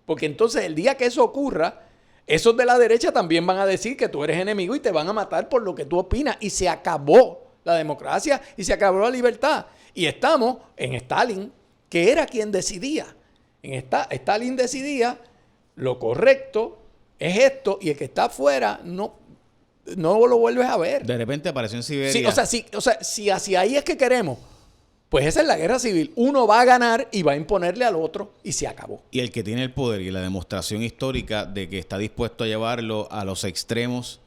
Porque entonces el día que eso ocurra, esos de la derecha también van a decir que tú eres enemigo y te van a matar por lo que tú opinas. Y se acabó la democracia y se acabó la libertad. Y estamos en Stalin, que era quien decidía. Stalin decidía lo correcto es esto y el que está afuera no lo vuelves a ver. De repente apareció en Siberia. Sí, o sea, si hacia ahí es que queremos, pues esa es la guerra civil. Uno va a ganar y va a imponerle al otro y se acabó. Y el que tiene el poder y la demostración histórica de que está dispuesto a llevarlo a los extremos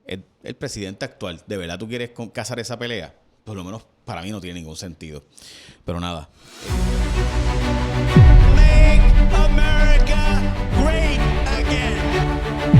es el presidente actual. ¿De verdad tú quieres cazar esa pelea? Por lo menos para mí no tiene ningún sentido. Pero nada. Make America great again.